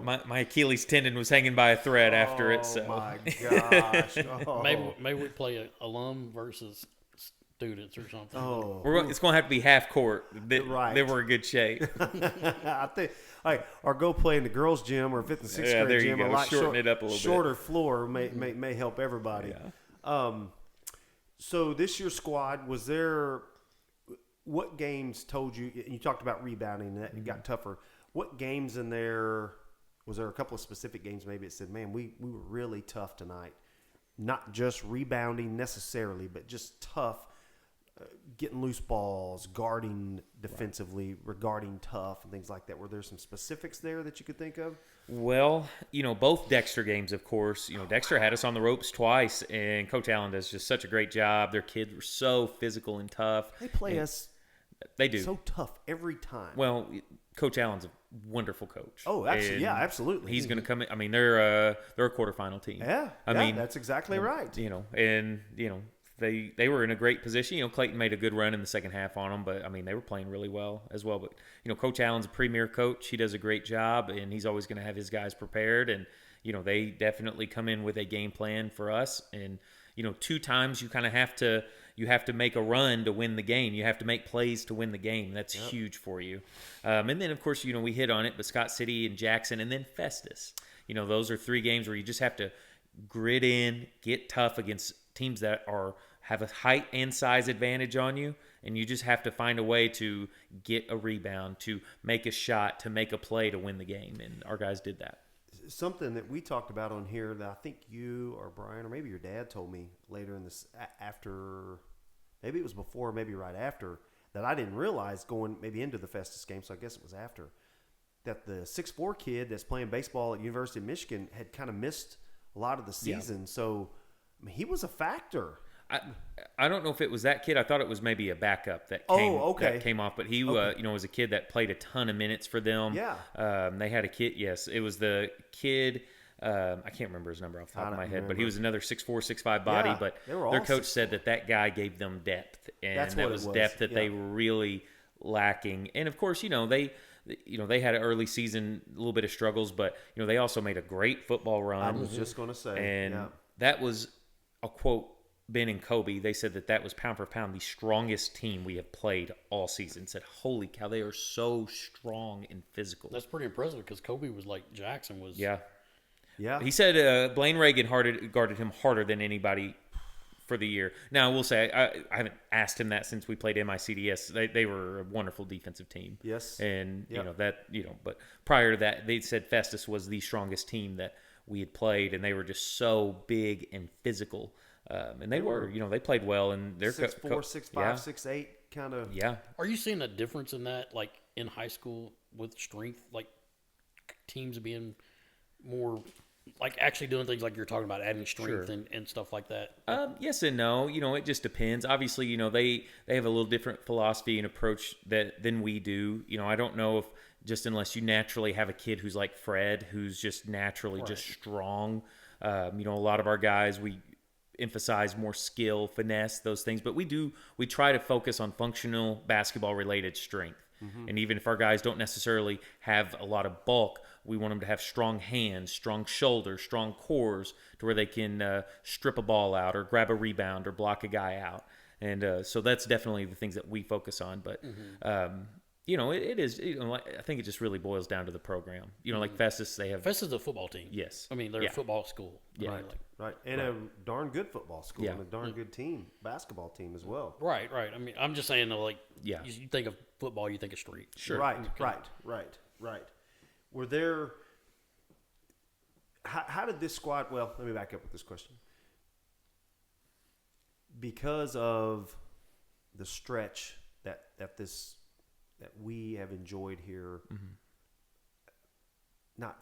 My Achilles tendon was hanging by a thread after it. So my gosh. Maybe we play alum versus students or something. It's going to have to be half court. Right. Then we're in good shape. I think. Or go play in the girls' gym or 5th and 6th grade gym. A lot shorten it up a little shorter floor may help everybody. Yeah. So this year's squad, was there? What games told you? You talked about rebounding and that it got tougher. What games in there? Was there a couple of specific games maybe it said, man, we were really tough tonight. Not just rebounding necessarily, but just tough. Getting loose balls, guarding defensively, regarding tough, and things like that. Were there some specifics there that you could think of? Well, both Dexter games, of course. Dexter had us on the ropes twice, and Coach Allen does just such a great job. Their kids were so physical and tough. They play us. They do so tough every time. Well, Coach Allen's a wonderful coach. Oh, absolutely. Yeah, absolutely. He's going to come in. I mean, they're a quarterfinal team. Yeah. I mean, that's exactly right. They were in a great position. Clayton made a good run in the second half on them, but I mean, they were playing really well as well. But Coach Allen's a premier coach. He does a great job, and he's always going to have his guys prepared. And they definitely come in with a game plan for us. And 2 times you kind of have to make a run to win the game. You have to make plays to win the game. That's huge for you. And then of course we hit on it, but Scott City and Jackson, and then Festus. Those are 3 games where you just have to grit in, get tough against teams that have a height and size advantage on you, and you just have to find a way to get a rebound, to make a shot, to make a play to win the game, and our guys did that. Something that we talked about on here that I think you or Brian or maybe your dad told me later in this after, maybe it was before, maybe right after, that I didn't realize going maybe into the Festus game, so I guess it was after, that the 6'4" kid that's playing baseball at University of Michigan had kind of missed a lot of the season. So I mean, he was a factor. I don't know if it was that kid. I thought it was maybe a backup that came off, but he was a kid that played a ton of minutes for them. Yeah. They had a kid. Yes, it was the kid. I can't remember his number off the top of my head, but he was another 6'4", 6'5" body. But their coach said that guy gave them depth, and that was depth that they were really lacking. And of course, they had an early season, a little bit of struggles, but they also made a great football run. I was just going to say, and that was a quote. Ben and Kobe, they said that was pound for pound the strongest team we have played all season. Said, holy cow, they are so strong and physical. That's pretty impressive because Kobe was like Jackson was. Yeah. Yeah. He said Blaine Reagan guarded him harder than anybody for the year. Now, I will say, I haven't asked him that since we played MICDS. They were a wonderful defensive team. Yes. And, but prior to that, they said Festus was the strongest team that we had played, and they were just so big and physical. And they were, they played well, and they're 6'4", 6'5", 6'8", kind of. Yeah. Are you seeing a difference in that, like in high school with strength, like teams being more, like actually doing things like you're talking about, adding strength and stuff like that? Yes and no. It just depends. Obviously, they have a little different philosophy and approach than we do. I don't know if just unless you naturally have a kid who's like Fred, who's just naturally just strong. A lot of our guys, we emphasize more skill, finesse, those things, but we try to focus on functional basketball related strength. And even if our guys don't necessarily have a lot of bulk, we want them to have strong hands, strong shoulders, strong cores to where they can strip a ball out or grab a rebound or block a guy out. And so that's definitely the things that we focus on. But it is. I think it just really boils down to the program. Like Festus, Festus is a football team. Yes, I mean they're a football school. Yeah, right, and a darn good football school and a darn good team, basketball team as well. Right. I mean, I'm just saying though, like, you think of football, you think of street. Sure. Right. Were there? How did this squad? Well, let me back up with this question. Because of the stretch that we have enjoyed here, not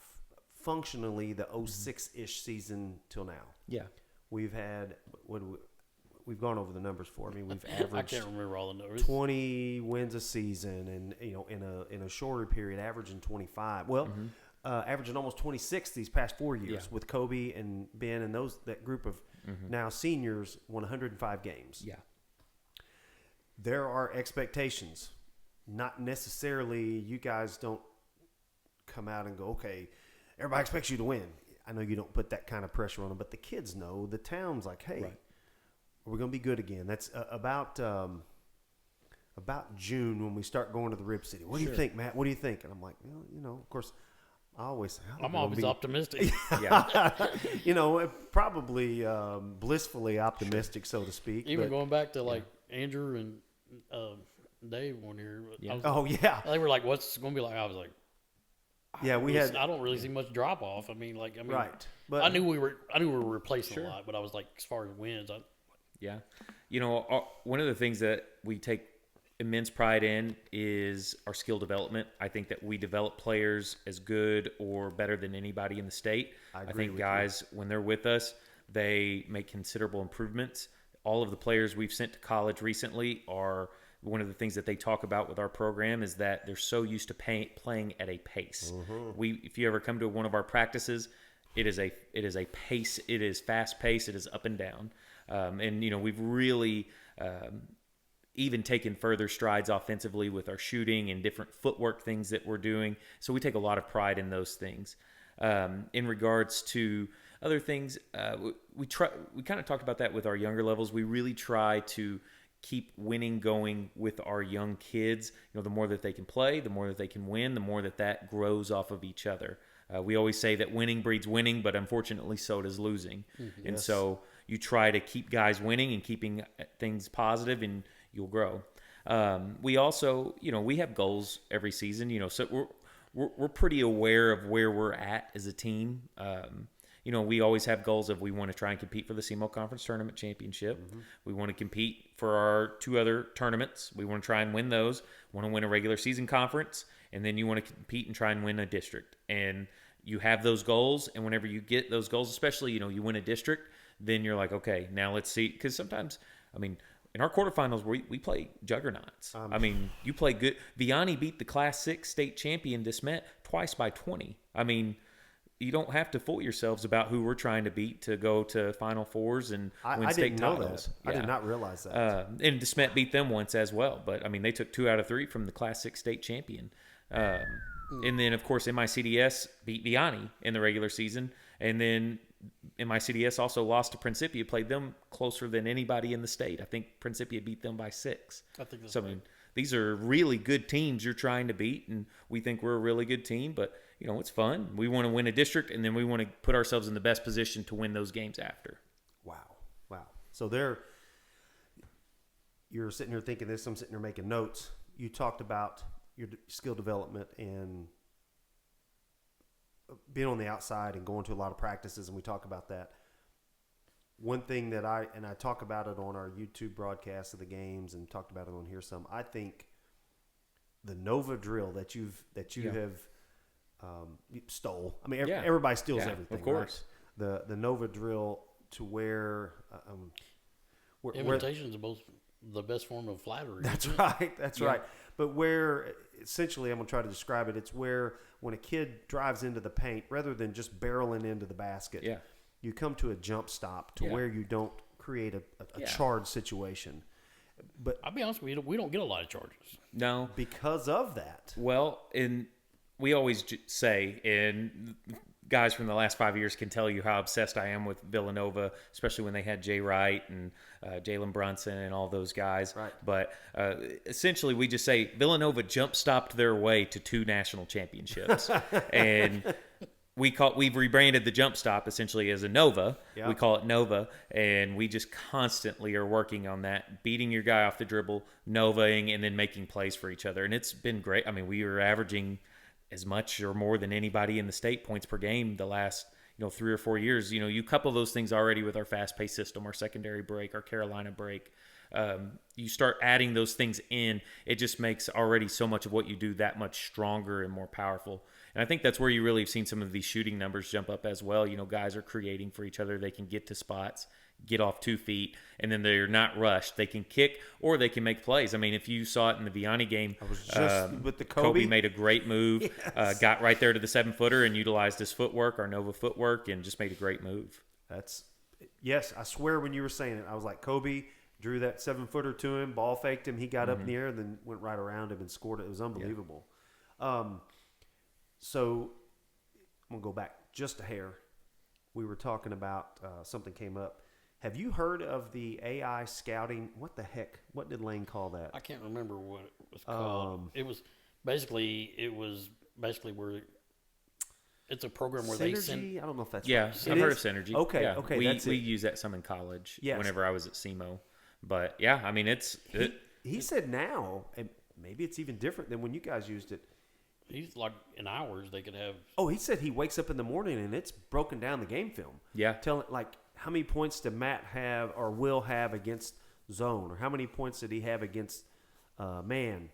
functionally the 06-ish season till now. Yeah. We've had, we've gone over the numbers for. I mean, we've averaged I can't remember all the numbers. 20 wins a season, and in a shorter period, averaging 25. Well, averaging almost 26 these past 4 years with Kobe and Ben and that group of now seniors won 105 games. Yeah. There are expectations. Not necessarily, you guys don't come out and go, okay, everybody expects you to win. I know you don't put that kind of pressure on them, but the kids know. The town's like, hey, we're going to be good again. That's about June when we start going to the Rib City. What do you think, Matt? What do you think? And I'm like, of course, I always say, I'm always optimistic. Probably blissfully optimistic, so to speak. Even going back to like Andrew and Dave one year. They were like, "What's it going to be like?" I was like, I don't really see much drop off. Right. But I knew we were replacing a lot, but I was like, as far as wins, one of the things that we take immense pride in is our skill development. I think that we develop players as good or better than anybody in the state. I think guys, when they're with us, they make considerable improvements. All of the players we've sent to college recently are one of the things that they talk about with our program is that they're so used to playing at a pace. If you ever come to one of our practices, it is a pace. It is fast paced. It is up and down. And we've really even taken further strides offensively with our shooting and different footwork things that we're doing. So we take a lot of pride in those things. In regards to other things, we kind of talked about that with our younger levels. We really try to keep winning going with our young kids. The more that they can play, the more that they can win, the more that grows off of each other. We always say that winning breeds winning, but unfortunately so does losing. Mm-hmm. And so you try to keep guys winning and keeping things positive, and you'll grow. We also, we have goals every season, so we're pretty aware of where we're at as a team. We always have goals of we want to try and compete for the CMO Conference Tournament Championship. Mm-hmm. We want to compete for our 2 other tournaments. We want to try and win those. We want to win a regular season conference, and then you want to compete and try and win a district. And you have those goals, and whenever you get those goals, especially, you win a district, then you're like, okay, now let's see. Because sometimes, in our quarterfinals, we play juggernauts. You play good. Vianney beat the Class 6 state champion, DeSmet, twice by 20. You don't have to fool yourselves about who we're trying to beat to go to Final Fours and win state titles. I did not realize that. And DeSmet beat them once as well. But, they took 2 out of 3 from the Class 6 state champion. And then, of course, MICDS beat Vianney in the regular season. And then MICDS also lost to Principia, played them closer than anybody in the state. I think Principia beat them by 6. I think that's so. Right. These are really good teams you're trying to beat, and we think we're a really good team. But it's fun. We want to win a district, and then we want to put ourselves in the best position to win those games after. Wow. So you're sitting here thinking this. I'm sitting here making notes. You talked about your skill development and being on the outside and going to a lot of practices, and we talk about that. One thing that I talk about it on our YouTube broadcast of the games and talked about it on here some. I think the Nova drill that you have stole. Everybody steals everything, of course. Right? The Nova drill to where imitation is the best form of flattery. That's right. That's right. But where essentially, I'm going to try to describe it. It's where when a kid drives into the paint, rather than just barreling into the basket, you come to a jump stop to where you don't create a charge situation. But I'll be honest with you, we don't get a lot of charges. No. Because of that. Well, we always say, and guys from the last 5 years can tell you how obsessed I am with Villanova, especially when they had Jay Wright and Jalen Brunson and all those guys. Right. But essentially, we just say Villanova jump-stopped their way to 2 national championships. And we've rebranded the jump stop essentially as a Nova. Yeah. We call it Nova, and we just constantly are working on that, beating your guy off the dribble, Novaing, and then making plays for each other. And it's been great. We were averaging as much or more than anybody in the state points per game the last 3 or 4 years. You couple those things already with our fast-paced system, our secondary break, our Carolina break. You start adding those things in, it just makes already so much of what you do that much stronger and more powerful. And I think that's where you really have seen some of these shooting numbers jump up as well. Guys are creating for each other. They can get to spots, get off 2 feet, and then they're not rushed. They can kick or they can make plays. If you saw it in the Vianney game, I was just with the Kobe made a great move, got right there to the 7-footer and utilized his footwork, our Nova footwork, and just made a great move. Yes, I swear when you were saying it, I was like, Kobe drew that 7-footer to him, ball faked him, he got up in the air, and then went right around him and scored it. It was unbelievable. Yeah. So I'm going to go back just a hair. We were talking about something came up. Have you heard of the AI scouting? What the heck? What did Lane call that? I can't remember what it was called. It was basically where it's a program where Synergy? they send. I don't know if that's right. I've heard of Synergy. Okay, yeah. okay. We use that some in college. Yes. Whenever I was at SEMO, but yeah, He said now, and maybe it's even different than when you guys used it. He's like in hours they could have. Oh, he said he wakes up in the morning and it's broken down the game film. Yeah. Telling how many points did Matt have or Will have against zone, or how many points did he have against man?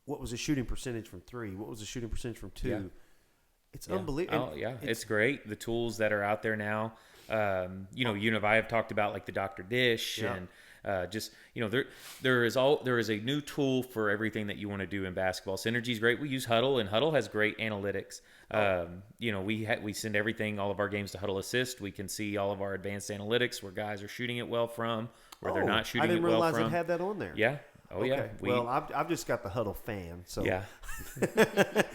What was the shooting percentage from 3? What was the shooting percentage from 2? Yeah. It's unbelievable. Oh yeah, it's great. The tools that are out there now. You and I have talked about like the Dr. Dish and Just there is a new tool for everything that you want to do in basketball. Synergy's great. We use Huddle, and Huddle has great analytics. We send everything, all of our games to Huddle Assist. We can see all of our advanced analytics, where guys are shooting it well from, where they're not shooting it well from. I didn't realize it had that on there. Yeah. Oh okay. yeah. I've just got the Huddle fan, so yeah.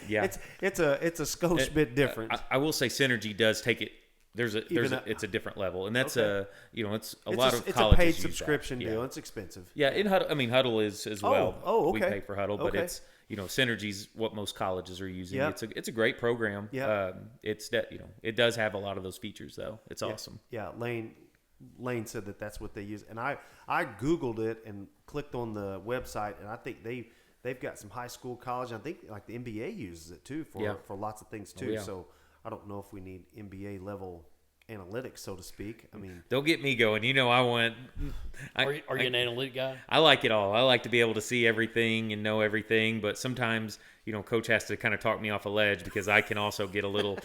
Yeah. It's a skosh bit different. I will say Synergy does take it. It's a different level, and that's lot of colleges it's a paid use subscription that. deal. It's expensive. Yeah, in Huddle, Huddle is as well. Oh, okay. We pay for Huddle, but it's Synergy's what most colleges are using. Yep. It's a great program. Yeah. It does have a lot of those features though. It's awesome. Yeah, Lane said that's what they use, and I Googled it and clicked on the website, and I think they've got some high school, college. I think like the NBA uses it too for lots of things too. So I don't know if we need NBA level analytics, so to speak. I mean, don't get me going. Are you an analytic guy? I like it all. I like to be able to see everything and know everything, but sometimes coach has to kind of talk me off a ledge because I can also get a little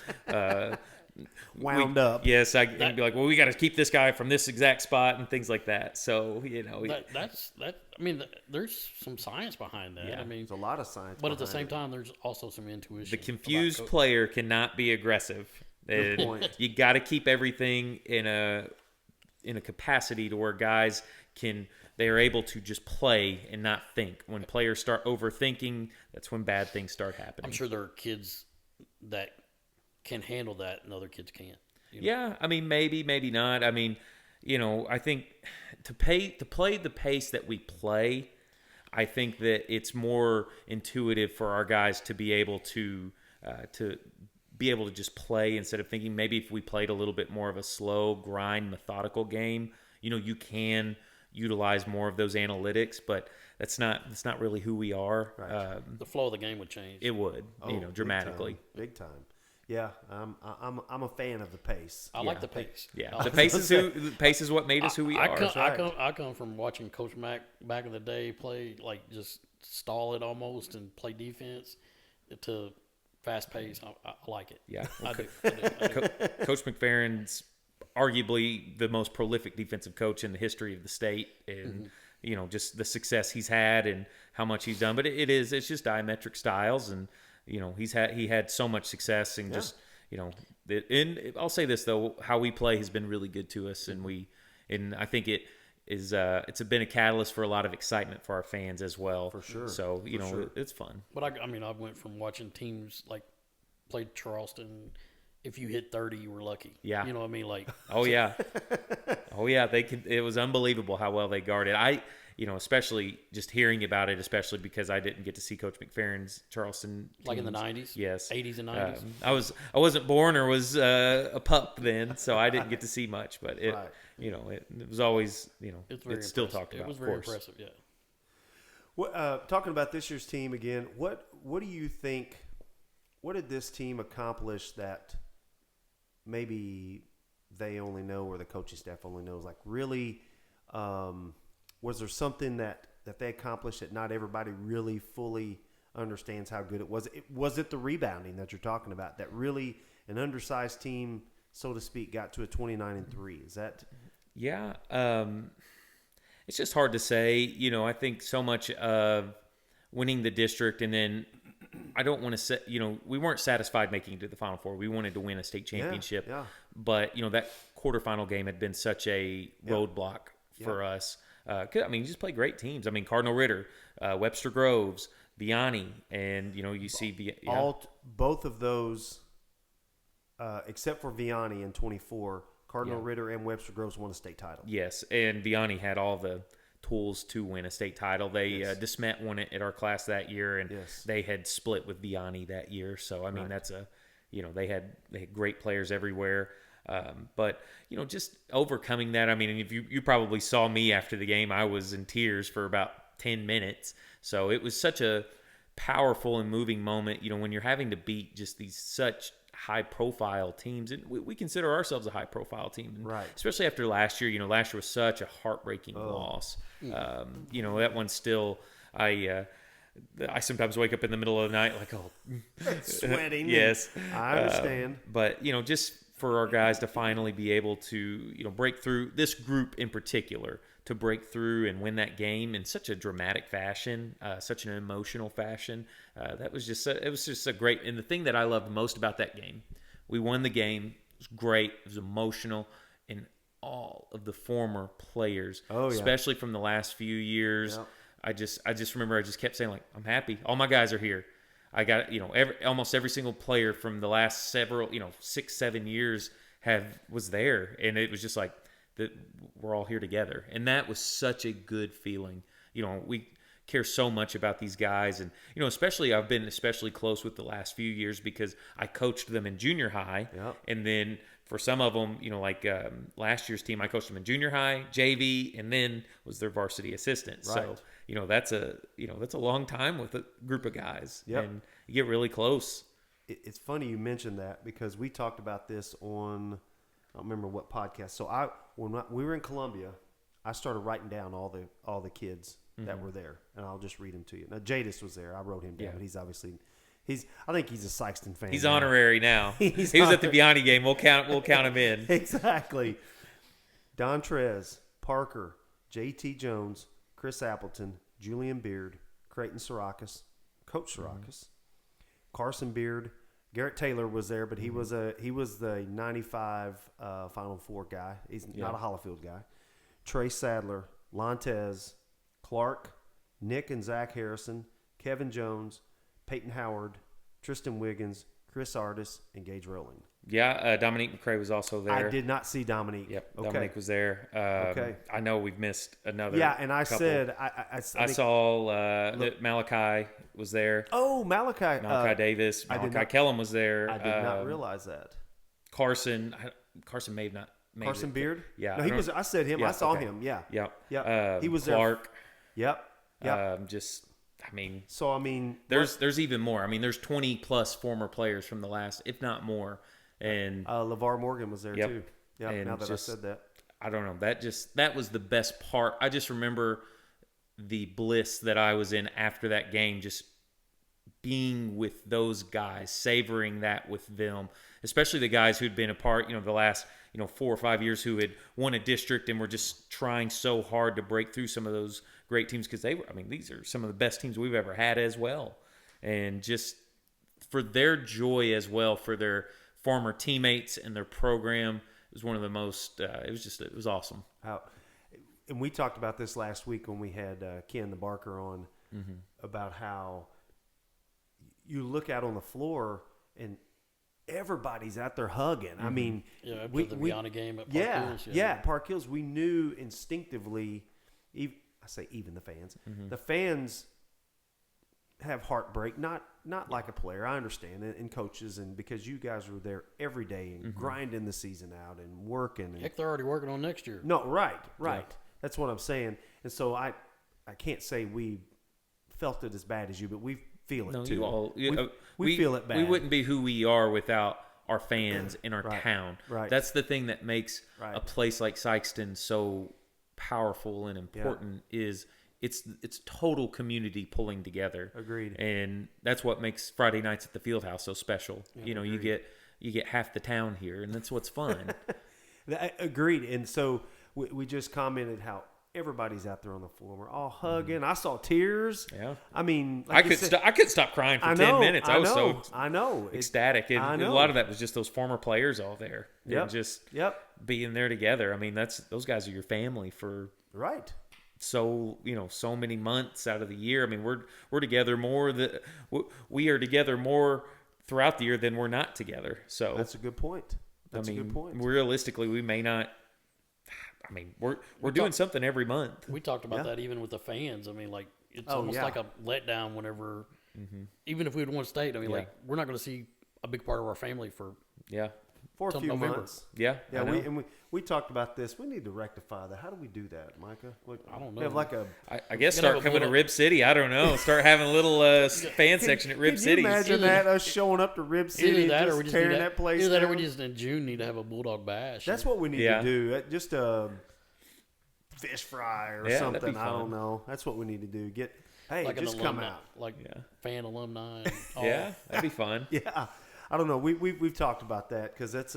wound up. Yes, I can be like, well, we got to keep this guy from this exact spot and things like that. So that's that. I mean, there's some science behind that. Yeah. I mean, there's a lot of science, but at the same time, there's also some intuition. The confused player cannot be aggressive. Good point. You got to keep everything in a capacity to where guys they are able to just play and not think. When players start overthinking, that's when bad things start happening. I'm sure there are kids that can handle that and other kids can't. Yeah, I mean, maybe not. I mean, I think to play the pace that we play, I think that it's more intuitive for our guys to be able to just play instead of thinking. Maybe if we played a little bit more of a slow grind, methodical game, you can utilize more of those analytics, but that's not really who we are. Right. The flow of the game would change. It would, dramatically. Big time. Yeah, I'm a fan of the pace. I like the pace. Yeah, the pace is what made us who we are. I come from watching Coach Mack back in the day play, like just stall it almost and play defense to fast pace. I like it. Yeah, I do. Coach McFerrin's arguably the most prolific defensive coach in the history of the state, and just the success he's had and how much he's done. But it's just diametric styles, and he had so much success, and just and I'll say this though, how we play has been really good to us, and I think it's been a catalyst for a lot of excitement for our fans as well. For sure. So it's fun. But I went from watching teams like played Charleston. If you hit 30, you were lucky. Yeah. You know what I mean? Like. Oh yeah. Oh yeah. It was unbelievable how well they guarded. Especially just hearing about it, especially because I didn't get to see Coach McFerrin's Charleston teams. Like in the 90s? Yes. 80s and 90s? I wasn't born or was a pup then, so I didn't get to see much. But it was always, it's still talked about. It was very impressive, yeah. Well, talking about this year's team again, what do you think, what did this team accomplish that maybe they only know or the coaching staff only knows? Like really, was there something that they accomplished that not everybody really fully understands how good it was? Was it the rebounding that you're talking about that really an undersized team, so to speak, got to a 29-3? Is that? Yeah. It's just hard to say. I think so much of winning the district, and then I don't want to say, we weren't satisfied making it to the Final Four. We wanted to win a state championship. Yeah. But, that quarterfinal game had been such a roadblock for us. You just play great teams. Cardinal Ritter, Webster Groves, Vianney, and, you see both of those, except for Vianney in 24, Cardinal Ritter and Webster Groves won a state title. Yes, and Vianney had all the tools to win a state title. They DeSmet won it at our class that year, and they had split with Vianney that year. So that's they had great players everywhere. But just overcoming that. If you probably saw me after the game, I was in tears for about 10 minutes. So it was such a powerful and moving moment. When you're having to beat just these such high-profile teams, and we consider ourselves a high-profile team, right? Especially after last year. Last year was such a heartbreaking loss. That one still. I sometimes wake up in the middle of the night like, sweating. Yes, I understand. But just for our guys to finally be able to, break through, this group in particular, to break through and win that game in such a dramatic fashion, such an emotional fashion. It was just a great, and the thing that I loved most about that game, we won the game. It was great. It was emotional, and all of the former players, especially from the last few years, I just remember I just kept saying, like, I'm happy. All my guys are here. I got, almost every single player from the last several, 6-7 years was there, and it was just like that we're all here together, and that was such a good feeling. We care so much about these guys, and especially I've been especially close with the last few years because I coached them in junior high, and then for some of them, like last year's team, I coached them in junior high, JV, and then was their varsity assistant. Right. So that's a long time with a group of guys, and you get really close. It's funny you mentioned that because we talked about this on, I don't remember what podcast. So when we were in Columbia, I started writing down all the kids that were there, and I'll just read them to you. Now Jadis was there. I wrote him down, but he's obviously. I think he's a Sikeston fan. He's honorary now. He was at the Vianney game. We'll count him in. Exactly. Don Trez, Parker, J.T. Jones, Chris Appleton, Julian Beard, Creighton Sirakas, Coach Sirakas, Carson Beard, Garrett Taylor was there, but he was the 95 Final Four guy. He's not a Holifield guy. Trey Sadler, Lontez, Clark, Nick and Zach Harrison, Kevin Jones, Peyton Howard, Tristan Wiggins, Chris Artis, and Gage Rowling. Yeah, Dominique McCrae was also there. I did not see Dominique. Yep, Dominique was there. Okay. I know we've missed another. Yeah, and I couple. said I saw Malachi was there. Oh, Malachi Davis. Malachi Kellum was there. I did not realize that. Carson may have not. Carson Beard. Yeah, no, he was. I said him. Yeah, I saw him. Yeah. Yeah. He was Clark. There. Yep. There's even more. There's 20 plus former players from the last, if not more. And LeVar Morgan was there too. Yeah. Now that I said that, I don't know. That was the best part. I just remember the bliss that I was in after that game, just being with those guys, savoring that with them, especially the guys who'd been a part, the last 4 or 5 years, who had won a district and were just trying so hard to break through some of those great teams, because these are some of the best teams we've ever had as well. And just for their joy as well, for their former teammates and their program, it was one of the most, it was awesome. And we talked about this last week when we had Ken the Barker on, about how you look out on the floor and everybody's out there hugging. After the Vianney game at Park Hills. At Park Hills, we knew instinctively, even the fans. The fans have heartbreak, not like a player. I understand, and coaches, and because you guys were there every day and grinding the season out and working. Heck, they're already working on next year. No, right. Yeah. That's what I'm saying. And so I can't say we felt it as bad as you, but we feel it too. We feel it bad. We wouldn't be who we are without our fans in our town. Right. That's the thing that makes a place like Sikeston so powerful and important, is it's total community pulling together. Agreed. And that's what makes Friday nights at the Fieldhouse so special. You get half the town here, and that's what's fun. Agreed. And so we just commented how everybody's out there on the floor. We're all hugging. I saw tears. Yeah. I couldn't stop crying for 10 minutes. I was so ecstatic. And a lot of that was just those former players all there. And just being there together. Those guys are your family for so many months out of the year. We're together more. We are together more throughout the year than we're not together. So that's a good point. That's a good point. Realistically, we may not. We're doing something every month. We talked about that even with the fans. It's almost like a letdown whenever, even if we'd won state. We're not going to see a big part of our family for a few months. Yeah. We talked about this. We need to rectify that. How do we do that, Micah? I don't know. We have like I guess start coming to Rib City. I don't know. Start having a little fan section at Rib City. Can you imagine that, us showing up to Rib City and just tearing that place down? Either that or we just in June need to have a Bulldog Bash. That's what we need to do. Just a fish fry or something. I don't know. That's what we need to do. Just come out. Fan alumni. Yeah, that'd be fun. Yeah. I don't know. We've talked about that because that's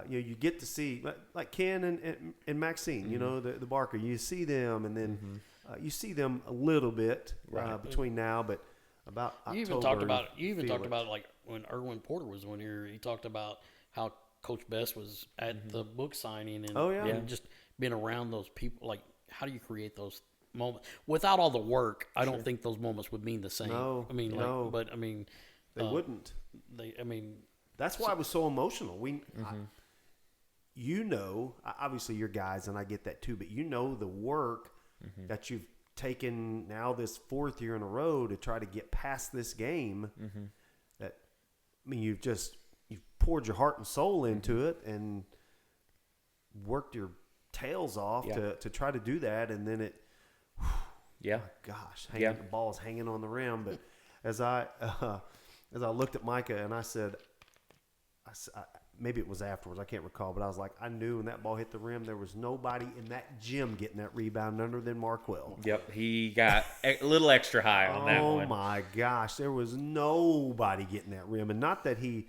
you get to see like Ken and Maxine, the Barker. You see them, and then you see them a little bit between now, but about October. You even talked about like when Erwin Porter was on here. He talked about how Coach Best was at the book signing, and, and just being around those people. Like, how do you create those moments without all the work? I don't think those moments would mean the same. No, I mean, no. But I mean, they wouldn't. That's why it was so emotional. Obviously you're guys, and I get that too, but the work that you've taken now this 4th year in a row to try to get past this game. You've poured your heart and soul into it and worked your tails off to try to do that, and then it. Oh gosh, the ball's hanging on the rim. But as I looked at Micah and I said, maybe it was afterwards, I can't recall, but I was like, I knew when that ball hit the rim, there was nobody in that gym getting that rebound under than Markwell. Yep, he got a little extra high on that one. Oh my gosh, there was nobody getting that rim, and not that he.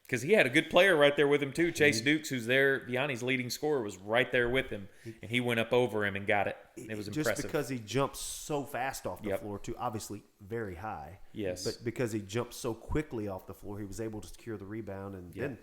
Because he had a good player right there with him, too. Chase Dukes, who's there, Yanni's leading scorer, was right there with him. And he went up over him and got it. It was impressive. Just because he jumped so fast off the floor, too. Obviously, very high. Yes. But because he jumped so quickly off the floor, he was able to secure the rebound. And then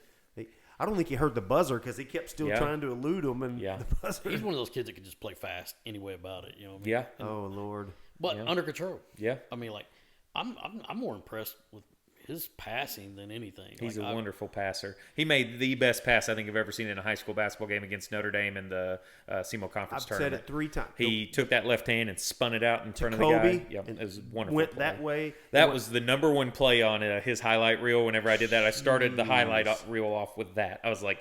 I don't think he heard the buzzer because he kept still trying to elude him. And the buzzer. He's one of those kids that can just play fast any way about it. You know what I mean? Yeah. Oh, Lord. But under control. Yeah. I mean, like, I'm more impressed with his passing than anything. He's a wonderful passer. He made the best pass I think I've ever seen in a high school basketball game against Notre Dame in the SEMO Conference tournament. I've said it 3 times. He took that left hand and spun it out in front of the guy. Yep, it was a wonderful. Went play. that way. That was the number 1 play on his highlight reel. Whenever I did that, I started the highlight reel off with that. I was like,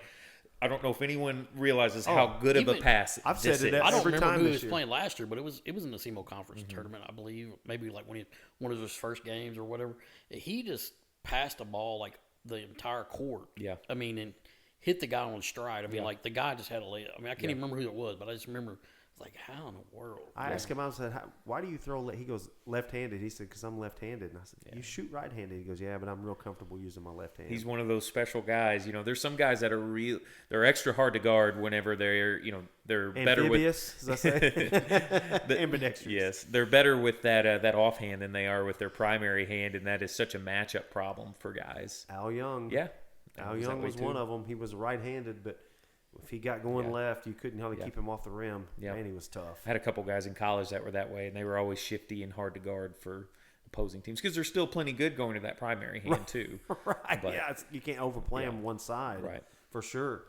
I don't know if anyone realizes how good of a pass I've said it. I don't every remember time who he this was playing last year, but it was in the SEMO Conference tournament, I believe. Maybe like one of his first games or whatever. He just passed a ball like the entire court. Yeah. I mean, and hit the guy on his stride. I mean, like the guy just had a layup. I mean, I can't even remember who it was, but I just remember, like, how in the world? I asked him, I said, why do you throw He goes, left-handed. He said, because I'm left-handed. And I said, you shoot right-handed. He goes, yeah, but I'm real comfortable using my left hand. He's one of those special guys. There's some guys that are they're extra hard to guard whenever they're, they're better with. Amphibious, as I say. Ambidextrous. Yes, they're better with that offhand than they are with their primary hand, and that is such a matchup problem for guys. Al Young. Yeah. Al Young was one of them. He was right-handed, but if he got going left, you couldn't hardly keep him off the rim. Yeah. Man, he was tough. I had a couple guys in college that were that way, and they were always shifty and hard to guard for opposing teams because there's still plenty good going to that primary hand too. Right. But, you can't overplay them one side. Right. For sure.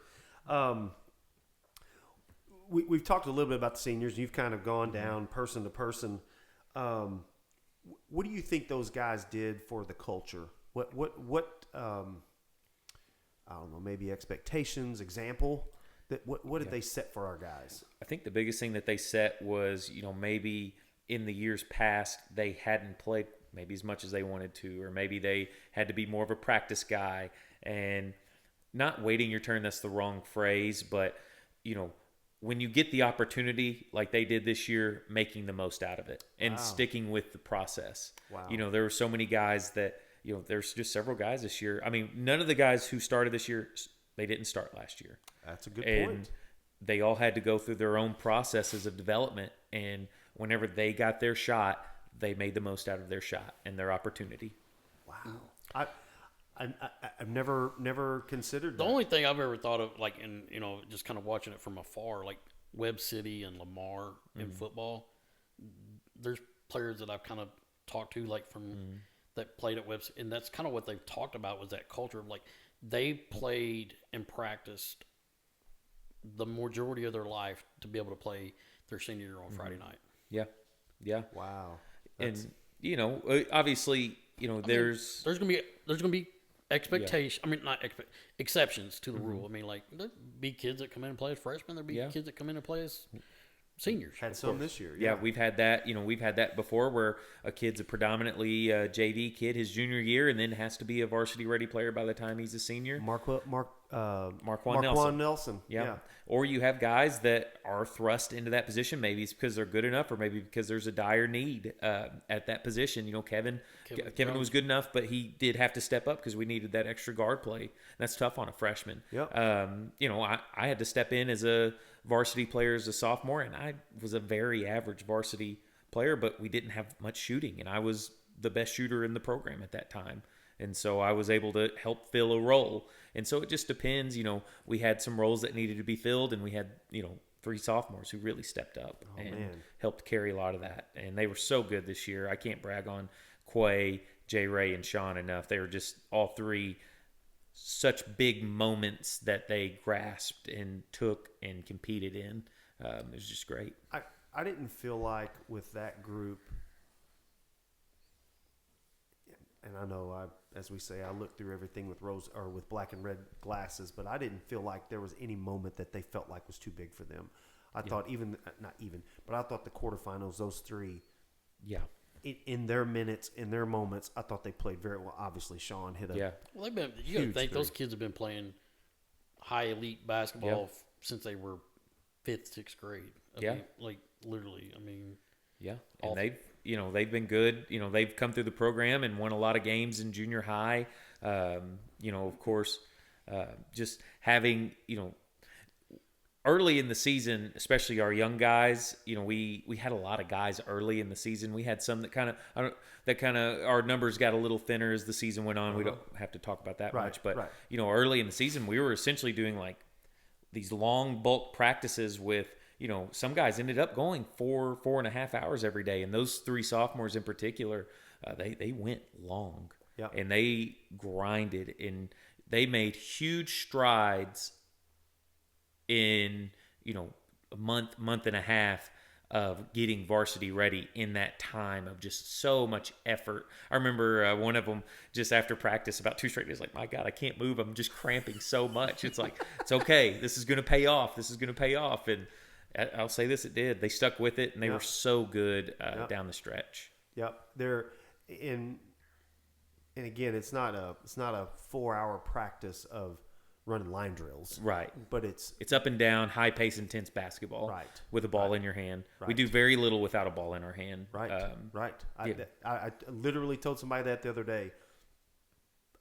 We've talked a little bit about the seniors. You've kind of gone down person to person. What do you think those guys did for the culture? What I don't know, maybe expectations, example. What did they set for our guys? I think the biggest thing that they set was, maybe in the years past they hadn't played maybe as much as they wanted to, or maybe they had to be more of a practice guy and not waiting your turn. That's the wrong phrase, but when you get the opportunity like they did this year, making the most out of it and sticking with the process. Wow. There were so many guys that, there's just several guys this year. I mean, none of the guys who started this year, they didn't start last year. That's a good point. point. They all had to go through their own processes of development, and whenever they got their shot, they made the most out of their shot and their opportunity. Wow. I've never considered the only thing I've ever thought of, like, in just kind of watching it from afar, like Webb City and Lamar in football. There's players that I've kind of talked to, like from that played at Webb City, and that's kind of what they've talked about was that culture of like they played and practiced the majority of their life to be able to play their senior year on Friday night. Yeah. Wow. And obviously, there's gonna be expectation. I mean, not exceptions to the rule. I mean, like there'll be kids that come in and play as freshmen. There'll be kids that come in and play as seniors. Had some this year. Yeah, we've had that. We've had that before, where a kid's a predominantly JV kid his junior year, and then has to be a varsity ready player by the time he's a senior. Marquand Nelson. Yeah. Or you have guys that are thrust into that position. Maybe it's because they're good enough, or maybe because there's a dire need at that position. Kevin was good enough, but he did have to step up because we needed that extra guard play. That's tough on a freshman. Yep. I had to step in as a varsity player as a sophomore, and I was a very average varsity player, but we didn't have much shooting, and I was the best shooter in the program at that time. And so I was able to help fill a role. And so it just depends. We had some roles that needed to be filled, and we had, 3 sophomores who really stepped up helped carry a lot of that. And they were so good this year. I can't brag on Quay, J. Ray, and Sean enough. They were just all 3 such big moments that they grasped and took and competed in. It was just great. I didn't feel like with that group, and I know as we say, I looked through everything with with black and red glasses, but I didn't feel like there was any moment that they felt like was too big for them. I thought but I thought the quarterfinals, those 3, in their minutes, in their moments, I thought they played very well. Obviously, Sean hit a Well, you got to think those kids have been playing high elite basketball since they were 5th, 6th grade. I mean, like literally. I mean, and they've been good. They've come through the program and won a lot of games in junior high. Of course, just having early in the season, especially our young guys, we had a lot of guys early in the season. We had some that kind of our numbers got a little thinner as the season went on. We don't have to talk about that much, but early in the season, we were essentially doing like these long bulk practices with, some guys ended up going 4.5 hours every day. And those 3 sophomores in particular, they went long and they grinded, and they made huge strides in, a month and a half of getting varsity ready in that time of just so much effort. I remember one of them just after practice about 2 straight days, like, my God, I can't move. I'm just cramping so much. It's like, it's okay. This is going to pay off. And I'll say this, it did. They stuck with it, and they were so good down the stretch. Yep. They're in, and again, it's not a 4-hour practice of running line drills. Right. But it's up and down, high pace, intense basketball. Right. With a ball in your hand. Right. We do very little without a ball in our hand. Right. I literally told somebody that the other day.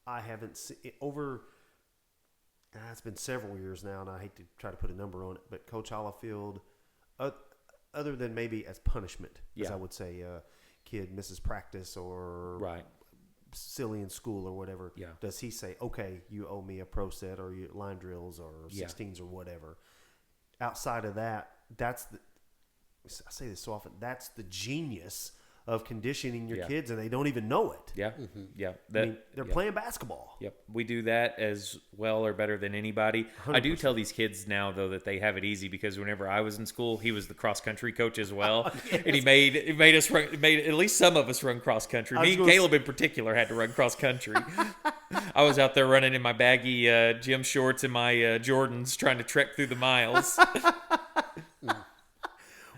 I haven't seen it over. It's been several years now, and I hate to try to put a number on it, but Coach Holifield, other than maybe as punishment, as I would say, kid misses practice or silly in school or whatever, does he say, okay, you owe me a pro set or line drills or 16s or whatever? Outside of that, I say this so often, that's the genius of conditioning your kids, and they don't even know it. Yeah, they're playing basketball. Yep, we do that as well or better than anybody. 100%. I do tell these kids now, though, that they have it easy, because whenever I was in school, he was the cross country coach as well, and he made at least some of us run cross country. Me and Caleb in particular had to run cross country. I was out there running in my baggy gym shorts and my Jordans, trying to trek through the miles.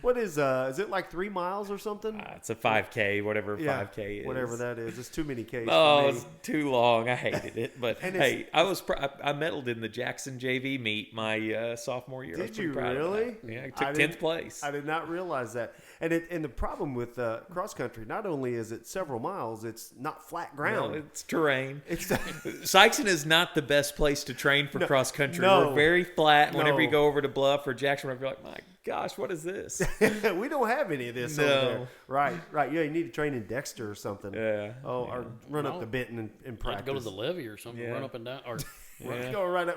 What is it like 3 miles or something? It's a 5K, whatever 5K is. Whatever that is. It's too many Ks. Oh, it's too long. I hated it. But hey, I medaled in the Jackson JV meet my sophomore year. Did you really? Yeah, I took 10th place. I did not realize that. And the problem with cross country, not only is it several miles, it's not flat ground. No, it's terrain. Sikeston is not the best place to train for cross country. No, we're very flat. Whenever you go over to Bluff or Jackson, you're like, my gosh, what is this? We don't have any of this over there. Right. Yeah, you need to train in Dexter or something. Yeah. Or run up to Benton and practice. Go to the levee or something, run up and down. Or go right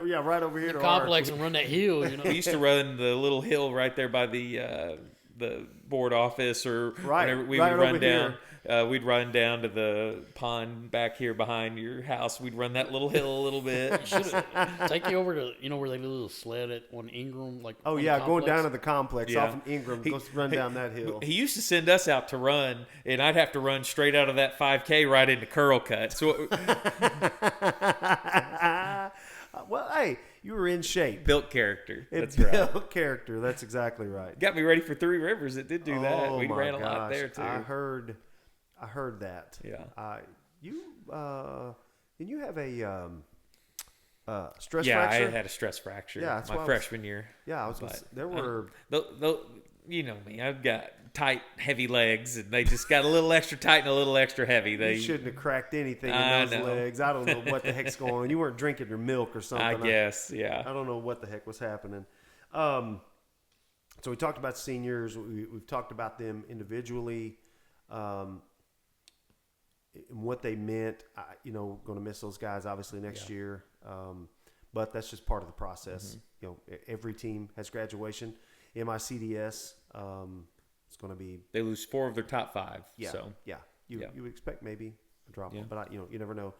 over here the to complex and run that hill. We used to run the little hill right there by the board office, or whenever we would run down. We'd run down to the pond back here behind your house. We'd run that little hill a little bit. Take you over to where they do a little sled at on Ingram, like going down to the complex off of Ingram. Run down that hill. He used to send us out to run, and I'd have to run straight out of that 5K right into curl cut. So, well, hey, You were in shape. Built character. That's built right. character. That's exactly right. Got me ready for Three Rivers. It did do that. We ran a lot there too. I heard that. Yeah. Didn't you have a stress yeah, fracture? I had a stress fracture. Yeah, that's my freshman year. Yeah, I was. There were. You know me. I've got tight, heavy legs, and they just got a little extra tight and a little extra heavy. You shouldn't have cracked anything in those legs. I don't know what the heck's going on. You weren't drinking your milk or something. I guess, yeah. I don't know what the heck was happening. So we talked about seniors. We've talked about them individually, and what they meant. Going to miss those guys obviously next year, but that's just part of the process. Mm-hmm. Every team has graduation. MICDS, it's going to be. They lose 4 of their top 5. Yeah, so. yeah. You would expect maybe a drop, but you never know.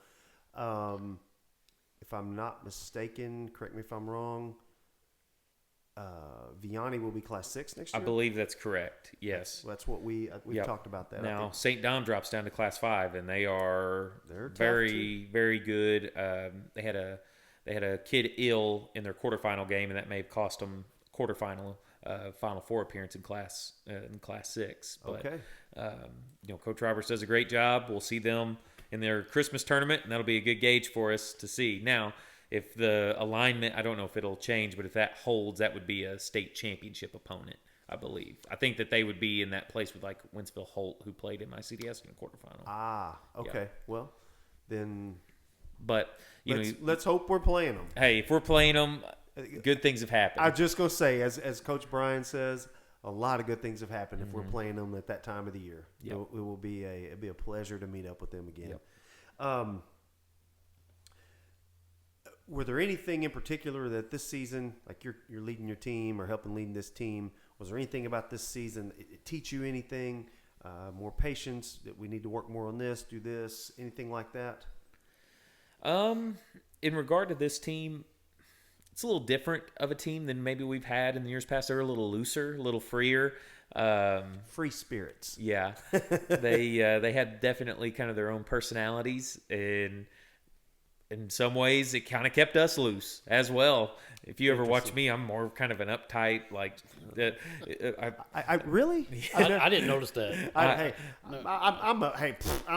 If I'm not mistaken, correct me if I'm wrong. Vianney will be Class 6 next year. I believe that's correct. Yes, that's what we've talked about that. Now St. Dom drops down to Class 5, and they're very, very good. They had a kid ill in their quarterfinal game, and that may have cost them quarterfinal. Final 4 appearance in Class 6. But, okay. Coach Roberts does a great job. We'll see them in their Christmas tournament, and that'll be a good gauge for us to see. Now, if the alignment, I don't know if it'll change, but if that holds, that would be a state championship opponent, I believe. I think that they would be in that place with like Winsville Holt, who played in my CDS in the quarterfinal. Ah, okay. Yeah. Well, then. But let's hope we're playing them. Hey, if we're playing them. Good things have happened. I was just going to say, as Coach Brian says, a lot of good things have happened if we're playing them at that time of the year. Yep. It will be a pleasure to meet up with them again. Yep. Were there anything in particular that this season, like you're leading your team or helping lead this team, was there anything about this season it teach you anything, more patience, that we need to work more on this, do this, anything like that? In regard to this team, it's a little different of a team than maybe we've had in the years past. They're a little looser, a little freer. Free spirits. Yeah. They had definitely kind of their own personalities, and in some ways it kind of kept us loose as well. If you ever watch me, I'm more kind of an uptight, like that. I really? I didn't notice that. I'm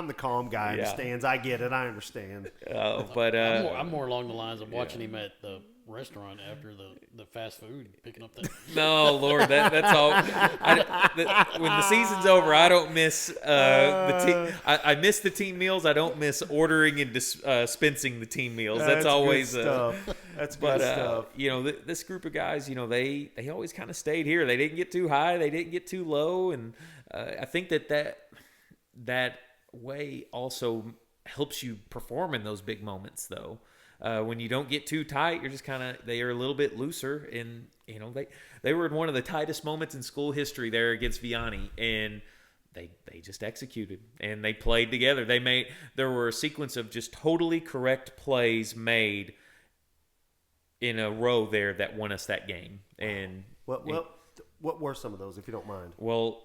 the calm guy in the stands. I get it. I understand. But I'm more along the lines of watching him at the restaurant after the fast food, picking up that. No, Lord, that's all. When the season's over, I don't miss the team. I miss the team meals. I don't miss ordering and dispensing the team meals. That's always good stuff. That's good stuff. This group of guys, they always kind of stayed here. They didn't get too high. They didn't get too low, and I think that way also helps you perform in those big moments, though. When you don't get too tight, you're just they are a little bit looser, and they were in one of the tightest moments in school history there against Vianney, and they just executed, and they played together. There were a sequence of just totally correct plays made in a row there that won us that game. And what were some of those, if you don't mind? Well,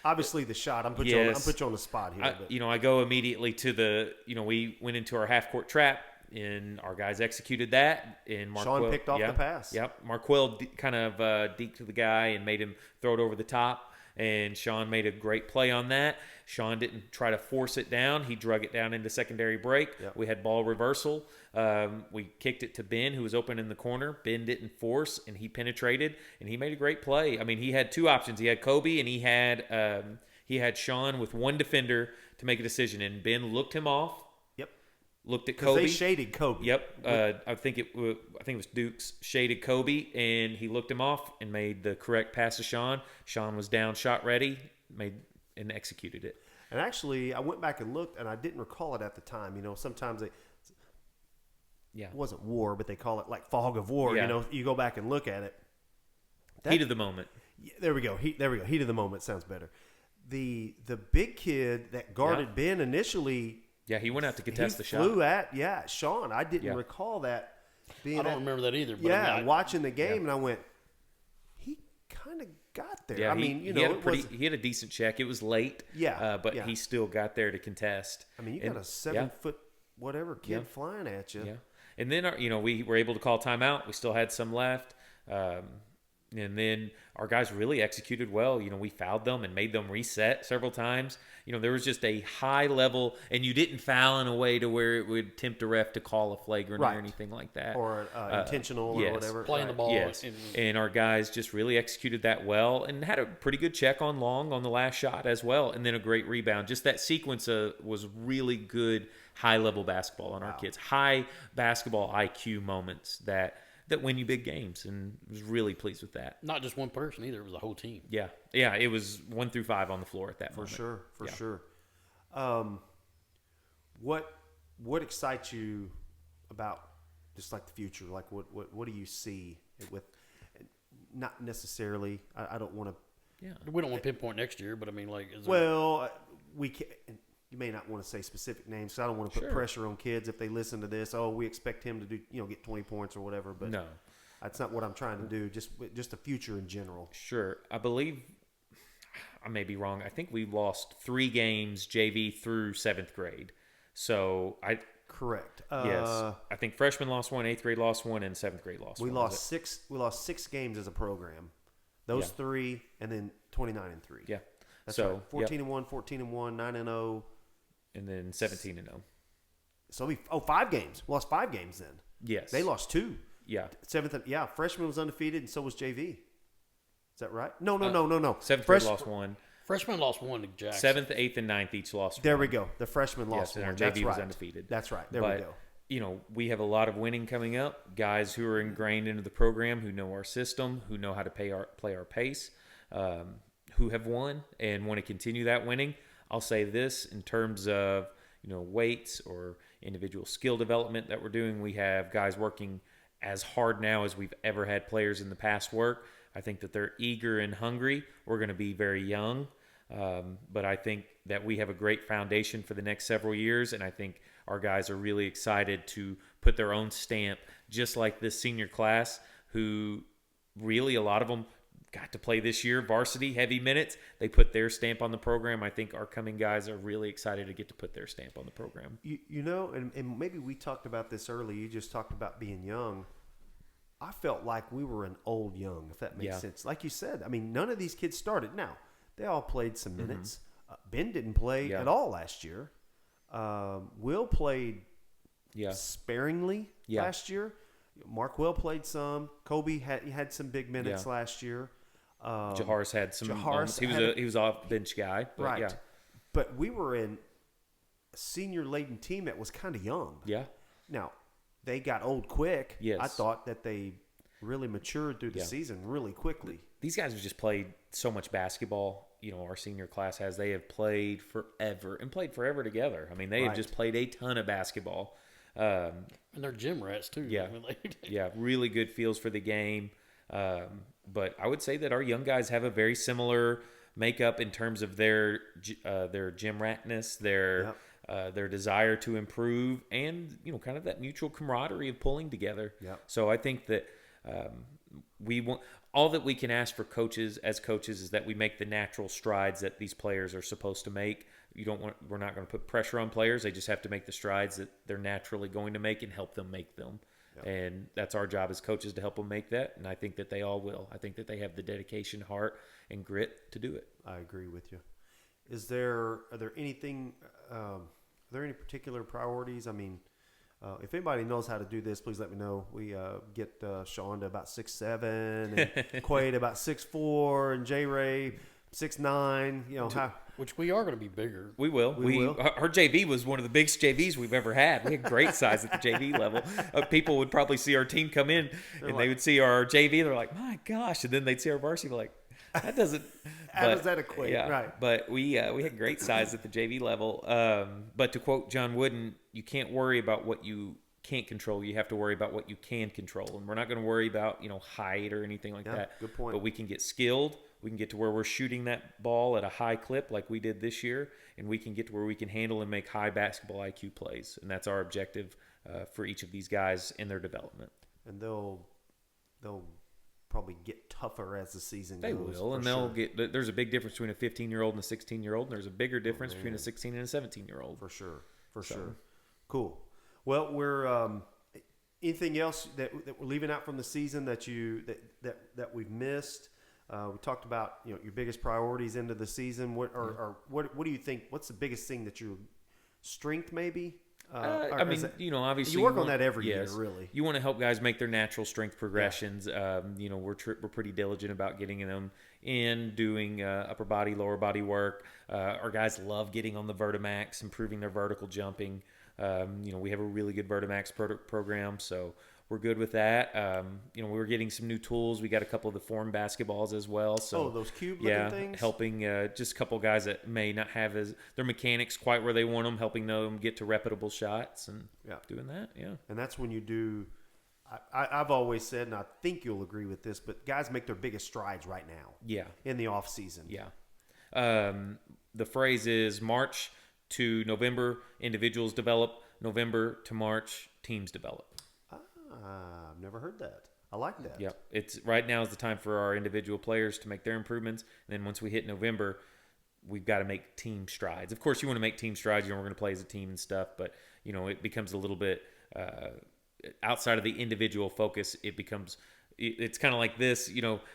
obviously the shot. I'm put you on the spot here. I go immediately to we went into our half court trap, and our guys executed that. And Sean picked off the pass. Yep. Marquell kind of deked to the guy and made him throw it over the top. And Sean made a great play on that. Sean didn't try to force it down. He drug it down into secondary break. Yep. We had ball reversal. We kicked it to Ben, who was open in the corner. Ben didn't force, and he penetrated, and he made a great play. I mean, he had 2 options. He had Kobe, and he had Sean with 1 defender to make a decision. And Ben looked him off. Looked at Kobe. They shaded Kobe. Yep. I think it was Dukes shaded Kobe, and he looked him off and made the correct pass to Sean. Sean was down, shot ready, made and executed it. And actually, I went back and looked, and I didn't recall it at the time. Sometimes it wasn't war, but they call it like fog of war. Yeah. You go back and look at it. Heat of the moment. There we go. Heat of the moment sounds better. The big kid that guarded Ben initially. Yeah, he went out to contest the shot. He flew at Sean. I didn't recall that being. I don't remember that either. But watching the game, and I went, he kind of got there. Yeah, he had a decent check. It was late. Yeah, but he still got there to contest. I mean, you got a 7-foot whatever kid flying at you. Yeah, And then, we were able to call timeout. We still had some left. And then our guys really executed well. We fouled them and made them reset several times. There was just a high level, and you didn't foul in a way to where it would tempt a ref to call a flagrant or anything like that. Or intentional or whatever. Playing the ball. Yes. And our guys just really executed that well and had a pretty good check on Long on the last shot as well. And then a great rebound. Just that sequence was really good high-level basketball on our kids. High basketball IQ moments that win you big games, and was really pleased with that. Not just one person either; it was a whole team. Yeah, it was 1 through 5 on the floor at that moment. For sure. What excites you about just like the future? Like what do you see with? Not necessarily. I don't want to. Yeah, we don't want to pinpoint next year, but I mean, like, we can. You may not want to say specific names, so I don't want to put pressure on kids if they listen to this. Oh, we expect him to do, get 20 points or whatever. But no, that's not what I'm trying to do. Just the future in general. Sure, I believe I may be wrong. I think we lost 3 games JV through 7th grade. So correct. Yes, I think freshman lost 1, 8th grade lost 1, and 7th grade lost 1. We lost 6 games as a program. Those 3, and then 29-3. Yeah, that's right. 14-1, 14-1, 9-0. And then 17-0. So 5 games. We lost 5 games then. Yes. They lost 2. Yeah. 7th. Freshman was undefeated, and so was JV. Is that right? No. 7th grade lost 1. Freshman lost 1 to Jackson. 7th, 8th, and 9th each lost 1. There we go. The freshman lost 1. And our JV was undefeated. That's right. There we go. We have a lot of winning coming up. Guys who are ingrained into the program, who know our system, who know how to play our pace, who have won and want to continue that winning. I'll say this in terms of, weights or individual skill development that we're doing. We have guys working as hard now as we've ever had players in the past work. I think that they're eager and hungry. We're going to be very young, but I think that we have a great foundation for the next several years, and I think our guys are really excited to put their own stamp, just like this senior class, who really a lot of them got to play this year, varsity, heavy minutes. They put their stamp on the program. I think our coming guys are really excited to get to put their stamp on the program. And maybe we talked about this early. You just talked about being young. I felt like we were an old young, if that makes sense. Like you said, none of these kids started. Now, they all played some minutes. Ben didn't play at all last year. Will played sparingly last year. Mark Will played some. Kobe had some big minutes last year. Jahar's had some moments. He was off bench guy, but right? Yeah. But we were in a senior laden team that was kind of young. Yeah. Now they got old quick. Yes. I thought that they really matured through the season really quickly. These guys have just played so much basketball. Our senior class has. They have played forever and played forever together. They have just played a ton of basketball. And they're gym rats too. Yeah, really good feels for the game. But I would say that our young guys have a very similar makeup in terms of their gym ratness, their desire to improve, and kind of that mutual camaraderie of pulling together. Yep. So I think that we want all that we can ask for coaches is that we make the natural strides that these players are supposed to make. We're not going to put pressure on players. They just have to make the strides that they're naturally going to make and help them make them. Yep. And that's our job as coaches to help them make that. And I think that they all will. I think that they have the dedication, heart, and grit to do it. I agree with you. Are there any particular priorities? If anybody knows how to do this, please let me know. We get Sean to about 6'7", and Quaid about 6'4", and J Ray 6'9". Which we are going to be bigger. We will. Our JV was one of the biggest JVs we've ever had. We had great size at the JV level. People would probably see our team come in, and they would see our JV, and they're like, "My gosh!" And then they'd see our varsity, like, "That doesn't." How does that equate? Yeah, right. But we had great size at the JV level. But to quote John Wooden, you can't worry about what you can't control. You have to worry about what you can control. And we're not going to worry about height or anything like that. Good point. But we can get skilled. We can get to where we're shooting that ball at a high clip like we did this year, and we can get to where we can handle and make high basketball IQ plays. And that's our objective for each of these guys in their development. And they'll probably get tougher as the season goes. They will, and they'll get. There's a big difference between a 15-year-old and a 16-year-old, and there's a bigger difference between a 16 and a 17-year-old. For sure. Cool. Well, we're Anything else that we're leaving out from the season that we've missed? We talked about your biggest priorities into the season. What do you think? What's the biggest thing that your strength maybe? Obviously you work on that every year. Really, you want to help guys make their natural strength progressions. Yeah. We're pretty diligent about getting them in, doing upper body, lower body work. Our guys love getting on the Vertimax, improving their vertical jumping. We have a really good Vertimax program, so we're good with that. We're getting some new tools. We got a couple of the form basketballs as well. So those cube looking things? Helping just a couple guys that may not have their mechanics quite where they want them, helping them get to reputable shots and doing that. Yeah. And that's when you do. I've always said, and I think you'll agree with this, but guys make their biggest strides right now. Yeah. In the off season. Yeah. The phrase is March to November, individuals develop. November to March, teams develop. I've never heard that. I like that. Yep. It's right now is the time for our individual players to make their improvements. And then once we hit November, we've got to make team strides. Of course, you want to make team strides. We're going to play as a team and stuff, but it becomes a little bit outside of the individual focus. It's kind of like this,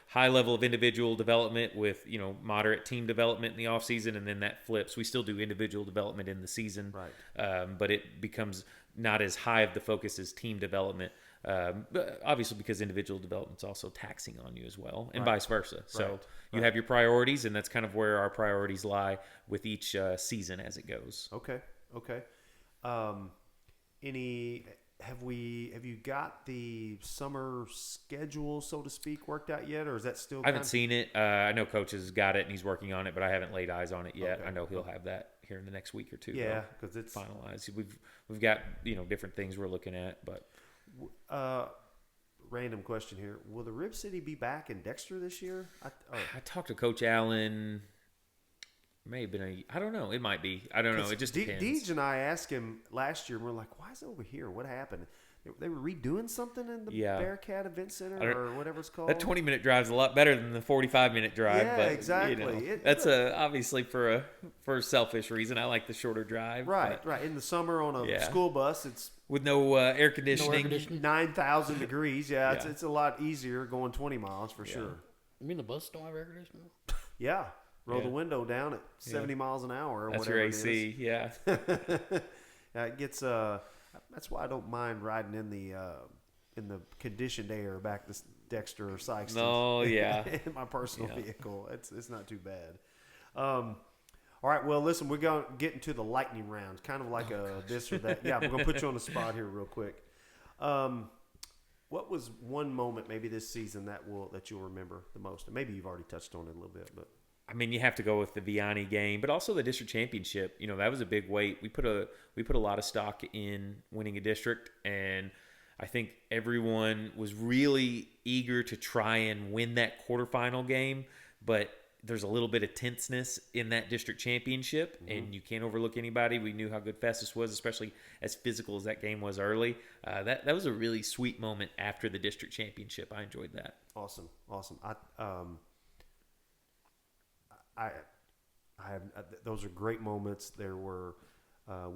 high level of individual development with, moderate team development in the off season. And then that flips. We still do individual development in the season, right? But it becomes not as high of the focus as team development. But obviously because individual development's also taxing on you as well, and vice versa. So you have your priorities, and that's kind of where our priorities lie with each season as it goes. Okay. Have you got the summer schedule, so to speak, worked out yet, or is that still? I haven't seen it. I know Coach has got it and he's working on it, but I haven't laid eyes on it yet. Okay. I know he'll have that here in the next week or two. Yeah, because it's finalized. We've got different things we're looking at, but. Random question here: will the Rib City be back in Dexter this year? I talked to Coach Allen. May have been I don't know. It might be. I don't know. It just depends. Deej and I asked him last year, and we're like, why is it over here? What happened? They were redoing something in the Bearcat Event Center or whatever it's called. That 20-minute drive is a lot better than the 45-minute drive. Yeah, but, exactly. That's obviously for a selfish reason. I like the shorter drive. Right. In the summer on a school bus, it's with no air conditioning. 9,000 degrees. Yeah, it's a lot easier going 20 miles for sure. You mean the bus don't have air conditioning? Yeah. Roll the window down at 70 miles an hour or that's whatever your AC, it it gets that's why I don't mind riding in the conditioned air back to Dexter or Sikeston. Oh, yeah. In my personal vehicle. It's not too bad. All right, well, listen, we're going to get into the lightning round, kind of like this or that. Yeah, we're going to put you on the spot here real quick. What was one moment maybe this season that you'll remember the most? And maybe you've already touched on it a little bit, but I mean, you have to go with the Vianney game, but also the district championship. That was a big weight. We put a lot of stock in winning a district, and I think everyone was really eager to try and win that quarterfinal game, but there's a little bit of tenseness in that district championship, and you can't overlook anybody. We knew how good Festus was, especially as physical as that game was early. That was a really sweet moment after the district championship. I enjoyed that. Awesome. I have those are great moments. There were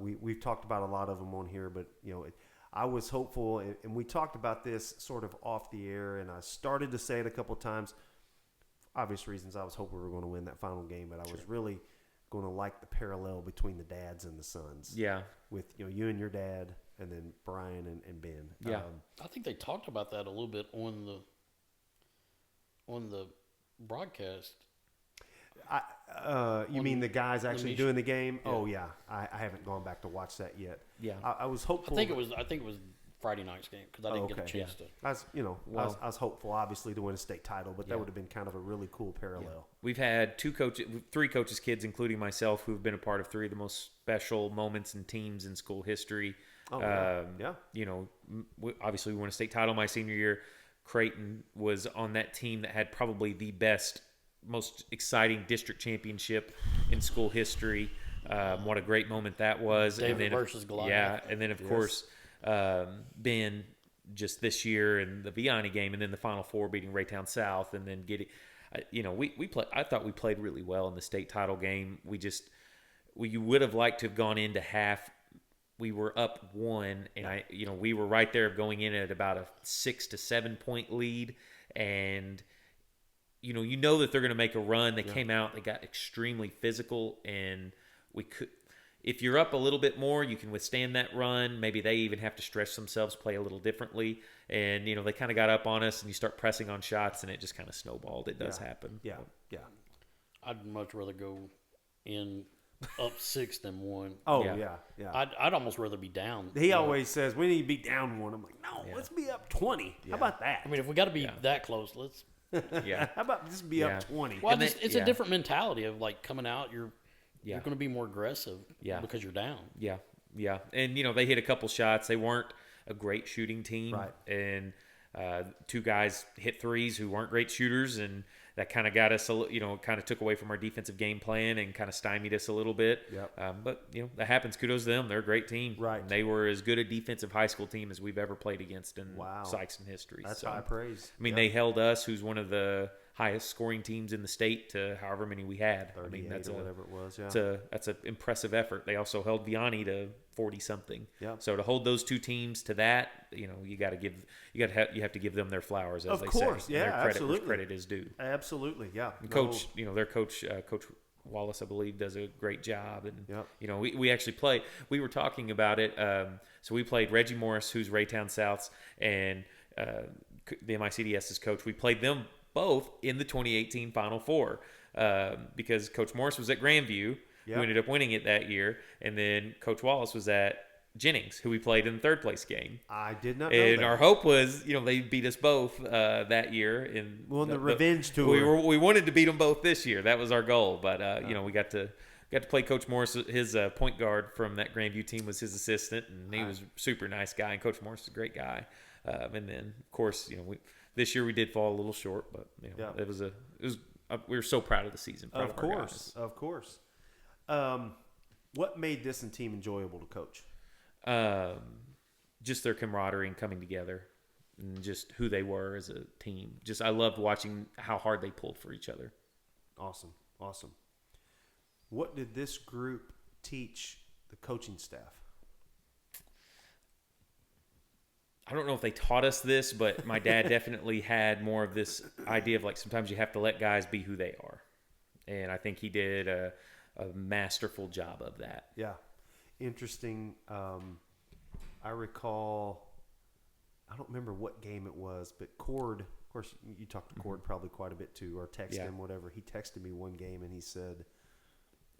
we've talked about a lot of them on here, but I was hopeful, and we talked about this sort of off the air, and I started to say it a couple of times. Obvious reasons, I was hoping we were going to win that final game, but I was really going to like the parallel between the dads and the sons. Yeah, with you and your dad, and then Brian and Ben. Yeah, I think they talked about that a little bit on the broadcast. You mean the guys actually doing the game? Yeah. Oh yeah, I haven't gone back to watch that yet. Yeah, I was hopeful. I think it was Friday night's game because I didn't get a chance to. I was hopeful, obviously, to win a state title, but that would have been kind of a really cool parallel. Yeah. We've had three coaches' kids, including myself, who've been a part of three of the most special moments and teams in school history. Yeah. Obviously, we won a state title my senior year. Creighton was on that team that had probably the best, most exciting district championship in school history. What a great moment that was. David versus Goliath. Yeah, and then of course Ben just this year and the Vianney game, and then the Final Four beating Raytown South, and then getting, I thought we played really well in the state title game. We would have liked to have gone into half we were up 1, and we were right there going in at about a 6 to 7 point lead, and you know that they're going to make a run. They came out, they got extremely physical, and we could. If you're up a little bit more, you can withstand that run. Maybe they even have to stretch themselves, play a little differently. And, they kind of got up on us, and you start pressing on shots, and it just kind of snowballed. It does happen. Yeah, yeah. I'd much rather go in up 6 than 1. Oh, yeah. I'd almost rather be down. He always says, we need to be down 1. I'm like, no, let's be up 20. Yeah. How about that? I mean, if we got to be that close, let's. How about just be up 20? Well, it's a different mentality of like coming out, you're going to be more aggressive because you're down. Yeah. And, they hit a couple shots. They weren't a great shooting team. Right. And 2 guys hit threes who weren't great shooters, and that kind of got us, kind of took away from our defensive game plan and kind of stymied us a little bit. Yep. But, that happens. Kudos to them. They're a great team. Right. And they were as good a defensive high school team as we've ever played against in Sikeston history. That's high praise. I mean, they held us, who's one of the highest scoring teams in the state, to however many we had. 38 I mean, that's whatever it was. that's an impressive effort. They also held Vianney to 40 something. Yeah. So to hold those 2 teams to that, you have to give them their flowers, as of they course. say. Yeah, Their credit absolutely. where credit is due. Absolutely. Yeah. And Coach, their coach, Coach Wallace, I believe, does a great job. And we actually played. We were talking about it. So we played Reggie Morris, who's Raytown South's, and the MICDS's coach. We played them both in the 2018 Final Four because Coach Morris was at Grandview, who ended up winning it that year, and then Coach Wallace was at Jennings, who we played in the 3rd place game. I did not know and that. Our hope was, they beat us both that year. The revenge tour. We wanted to beat them both this year. That was our goal, but we got to play Coach Morris. His point guard from that Grandview team was his assistant, and he was a super nice guy. And Coach Morris is a great guy. And then, of course, this year we did fall a little short, but it was we were so proud of the season. Of course. What made this team enjoyable to coach? Just their camaraderie and coming together, and just who they were as a team. I loved watching how hard they pulled for each other. Awesome. What did this group teach the coaching staff? I don't know if they taught us this, but my dad definitely had more of this idea of like sometimes you have to let guys be who they are. And I think he did a masterful job of that. Yeah. Interesting. I recall, I don't remember what game it was, but Cord, of course, you talked to Cord probably quite a bit too, or text him, whatever. He texted me one game and he said,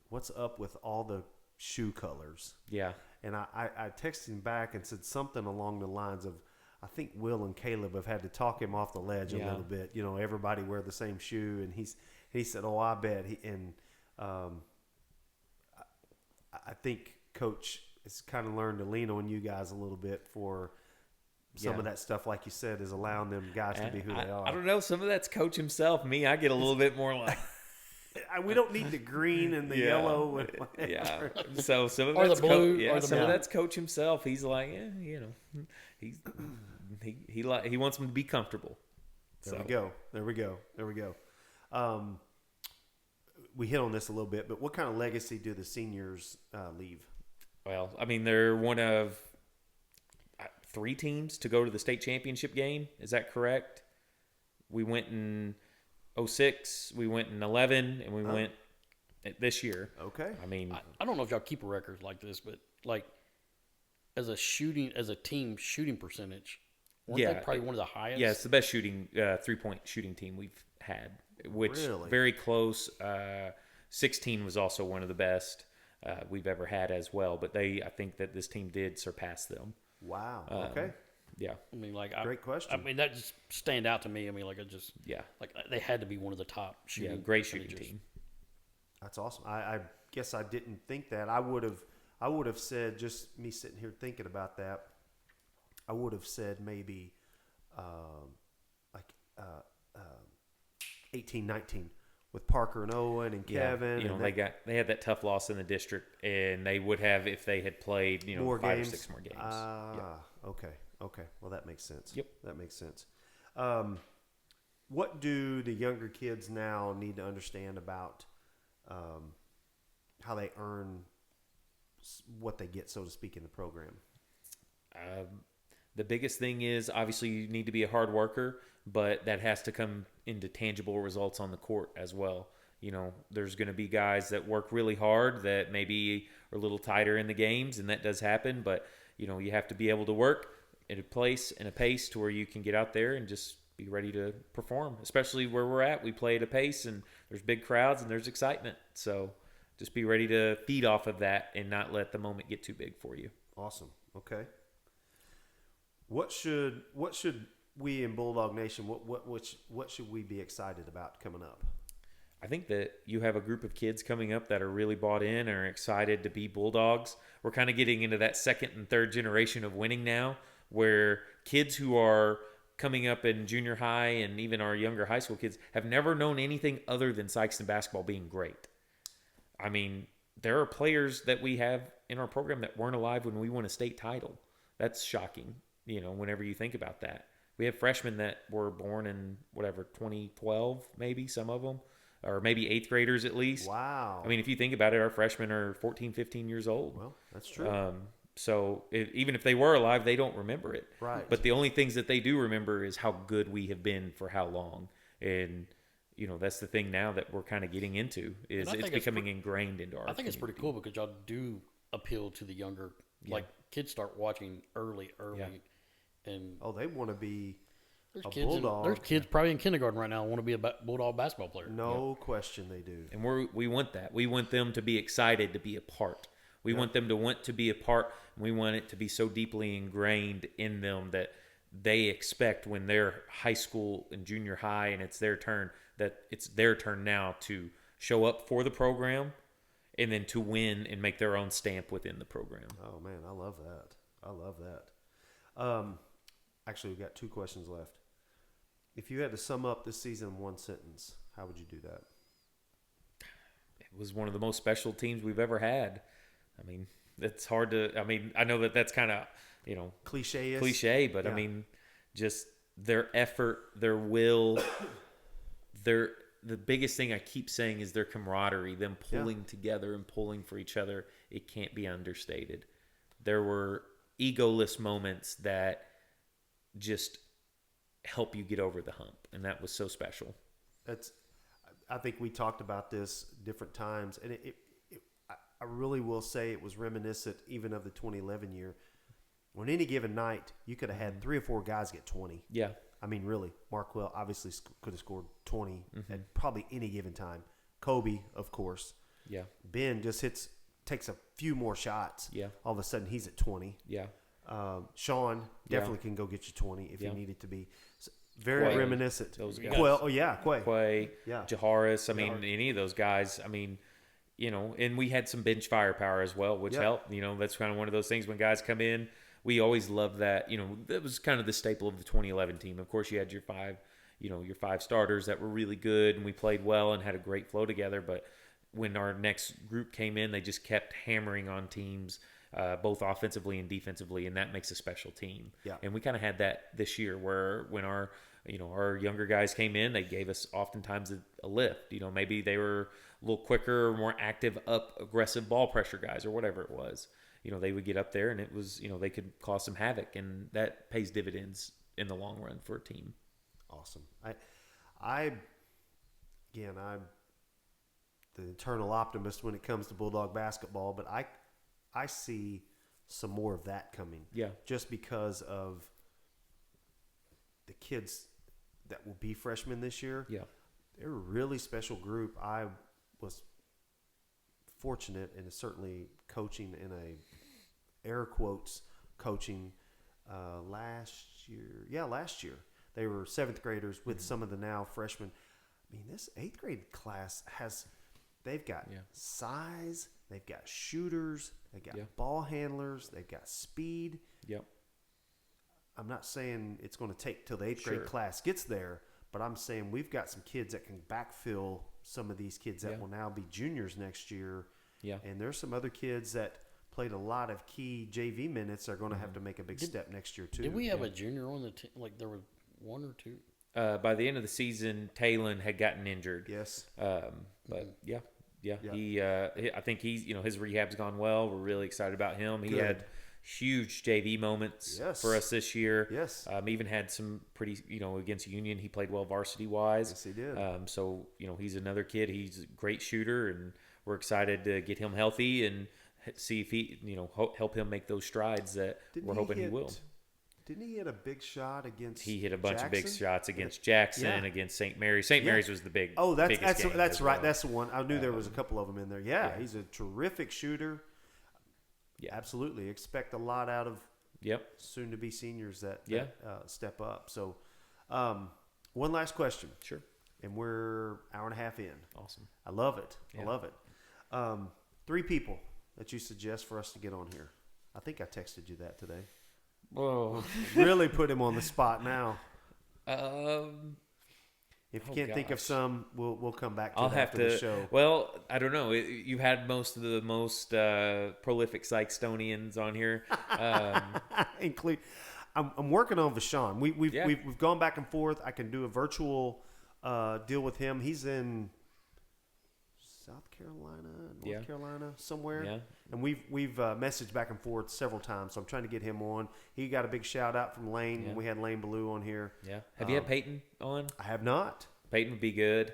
"What's up with all the shoe colors?" Yeah. And I texted him back and said something along the lines of, I think Will and Caleb have had to talk him off the ledge a little bit. Everybody wear the same shoe. And he said, "Oh, I bet." I think Coach has kind of learned to lean on you guys a little bit for some of that stuff, like you said, is allowing them guys to be who they are. I don't know. Some of that's Coach himself. Me, I get a little bit more like... We don't need the green and the yellow. And So some of or that's the blue. Some of that's Coach himself. He's like, he wants them to be comfortable. There we go. We hit on this a little bit, but what kind of legacy do the seniors leave? Well, I mean, they're one of 3 teams to go to the state championship game. Is that correct? We went in 06, we went in 11, and we went this year. Okay. I mean, I don't know if y'all keep a record like this, but like as a team shooting percentage, weren't they probably one of the highest? Yeah, it's the best shooting 3-point shooting team we've had, which very close. 16 was also one of the best we've ever had as well, but I think that this team did surpass them. Wow. Okay. Yeah. I mean, great question. I mean, that just stand out to me. I mean, like they had to be one of the top shooting. Yeah, great shooting team. That's awesome. I guess I didn't think that. I would have said, just me sitting here thinking about that, I would have said maybe 18, 19 with Parker and Owen and Kevin. They had that tough loss in the district, and they would have if they had played 5 or 6 more games. Okay. Well, that makes sense. Yep, that makes sense. What do the younger kids now need to understand about how they earn what they get, so to speak, in the program? The biggest thing is obviously you need to be a hard worker, but that has to come into tangible results on the court as well. There's going to be guys that work really hard that maybe are a little tighter in the games, and that does happen. But, you have to be able to work at a place and a pace to where you can get out there and just be ready to perform, especially where we're at. We play at a pace, and there's big crowds, and there's excitement. So just be ready to feed off of that and not let the moment get too big for you. Awesome. Okay. What should we in Bulldog Nation, what should we be excited about coming up? I think that you have a group of kids coming up that are really bought in and are excited to be Bulldogs. We're kind of getting into that second and third generation of winning now, where kids who are coming up in junior high and even our younger high school kids have never known anything other than Sikeston basketball being great. I mean, there are players that we have in our program that weren't alive when we won a state title. That's shocking, whenever you think about that. We have freshmen that were born in, 2012, maybe, some of them, or maybe eighth graders at least. Wow. I mean, if you think about it, our freshmen are 14, 15 years old. Well, that's true. So even if they were alive, they don't remember it. Right. But the only things that they do remember is how good we have been for how long. And, that's the thing now that we're kind of getting into is it's becoming ingrained into our I think it's pretty cool because y'all do appeal to the younger, like kids start watching early. Yeah. And they want to be there's a kids Bulldog. There's kids probably in kindergarten right now who want to be a Bulldog basketball player. No question they do. And we want that. We want them to be excited to be a part. We want them to want to be a part. And we want it to be so deeply ingrained in them that they expect when they're high school and junior high and it's their turn, that it's their turn now to show up for the program and then to win and make their own stamp within the program. Oh, man, I love that. Actually, we've got 2 questions left. If you had to sum up this season in one sentence, how would you do that? It was one of the most special teams we've ever had. I mean, it's hard to – I know that that's kind of, cliche, but yeah. I mean, just their effort, their will, the biggest thing I keep saying is their camaraderie, them pulling together and pulling for each other. It can't be understated. There were egoless moments that just help you get over the hump, and that was so special. I think we talked about this different times, and I really will say it was reminiscent even of the 2011 year. On any given night, you could have had 3 or 4 guys get 20. Yeah. I mean, really. Markwell obviously could have scored 20 at probably any given time. Kobe, of course. Yeah. Ben just takes a few more shots. Yeah. All of a sudden, he's at 20. Yeah. Sean definitely can go get you 20 if you need it to be. So, very Quay, reminiscent. Those guys. Quay. Quay. Yeah. Jaharis. I mean, any of those guys. I mean, and we had some bench firepower as well, which helped. That's kind of one of those things when guys come in. We always love that. That was kind of the staple of the 2011 team. Of course, you had your 5 starters that were really good, and we played well and had a great flow together. But when our next group came in, they just kept hammering on teams, both offensively and defensively, and that makes a special team. Yeah. And we kind of had that this year, where when our younger guys came in, they gave us oftentimes a lift. Maybe they were a little quicker, more active, aggressive ball pressure guys, or whatever it was. They would get up there, and it was, they could cause some havoc, and that pays dividends in the long run for a team. Awesome. I'm the eternal optimist when it comes to Bulldog basketball, but I see some more of that coming. Yeah. Just because of the kids that will be freshmen this year. Yeah. They're a really special group. I was fortunate and certainly coaching in a air quotes coaching last year. They were 7th graders with some of the now freshmen. I mean, this 8th grade class they've got size, they've got shooters, they've got ball handlers, they've got speed. Yep. I'm not saying it's going to take till the 8th grade class gets there, but I'm saying we've got some kids that can backfill some of these kids that will now be juniors next year. Yeah. And there's some other kids that played a lot of key JV minutes are going to have to make a big step next year too. Did we have a junior on the team? Like there were 1 or 2? By the end of the season, Talon had gotten injured. Yes. But I think he's, his rehab's gone well. We're really excited about him. He had huge JV moments for us this year. Yes. Even had some pretty, against Union, he played well varsity wise. Yes, he did. So, he's another kid. He's a great shooter, and we're excited to get him healthy and see if he, help him make those strides that we're hoping he will. Didn't he hit a big shot against He hit a bunch of big Jackson? shots against Jackson, against St. Mary's. St. Mary's was the big. Oh, that's game right. well. That's the one. I knew there was a couple of them in there. Yeah, he's a terrific shooter. Yeah, absolutely. Expect a lot out of soon-to-be seniors that step up. So, one last question. Sure. And we're hour and a half in. Awesome. I love it. Yeah. I love it. 3 people that you suggest for us to get on here. I think I texted you that today. Whoa. Really put him on the spot now. If you can't think of gosh. some, we'll come back to I'll it have after to. the show. Well, I don't know. You had most of the most prolific Sikestonians on here. Include, I'm working on Vashon. We've gone back and forth. I can do a virtual deal with him. He's in South Carolina, North Carolina, somewhere. Yeah. And we've messaged back and forth several times. So I'm trying to get him on. He got a big shout out from Lane when we had Lane Ballou on here. Yeah. Have you had Peyton on? I have not. Peyton would be good.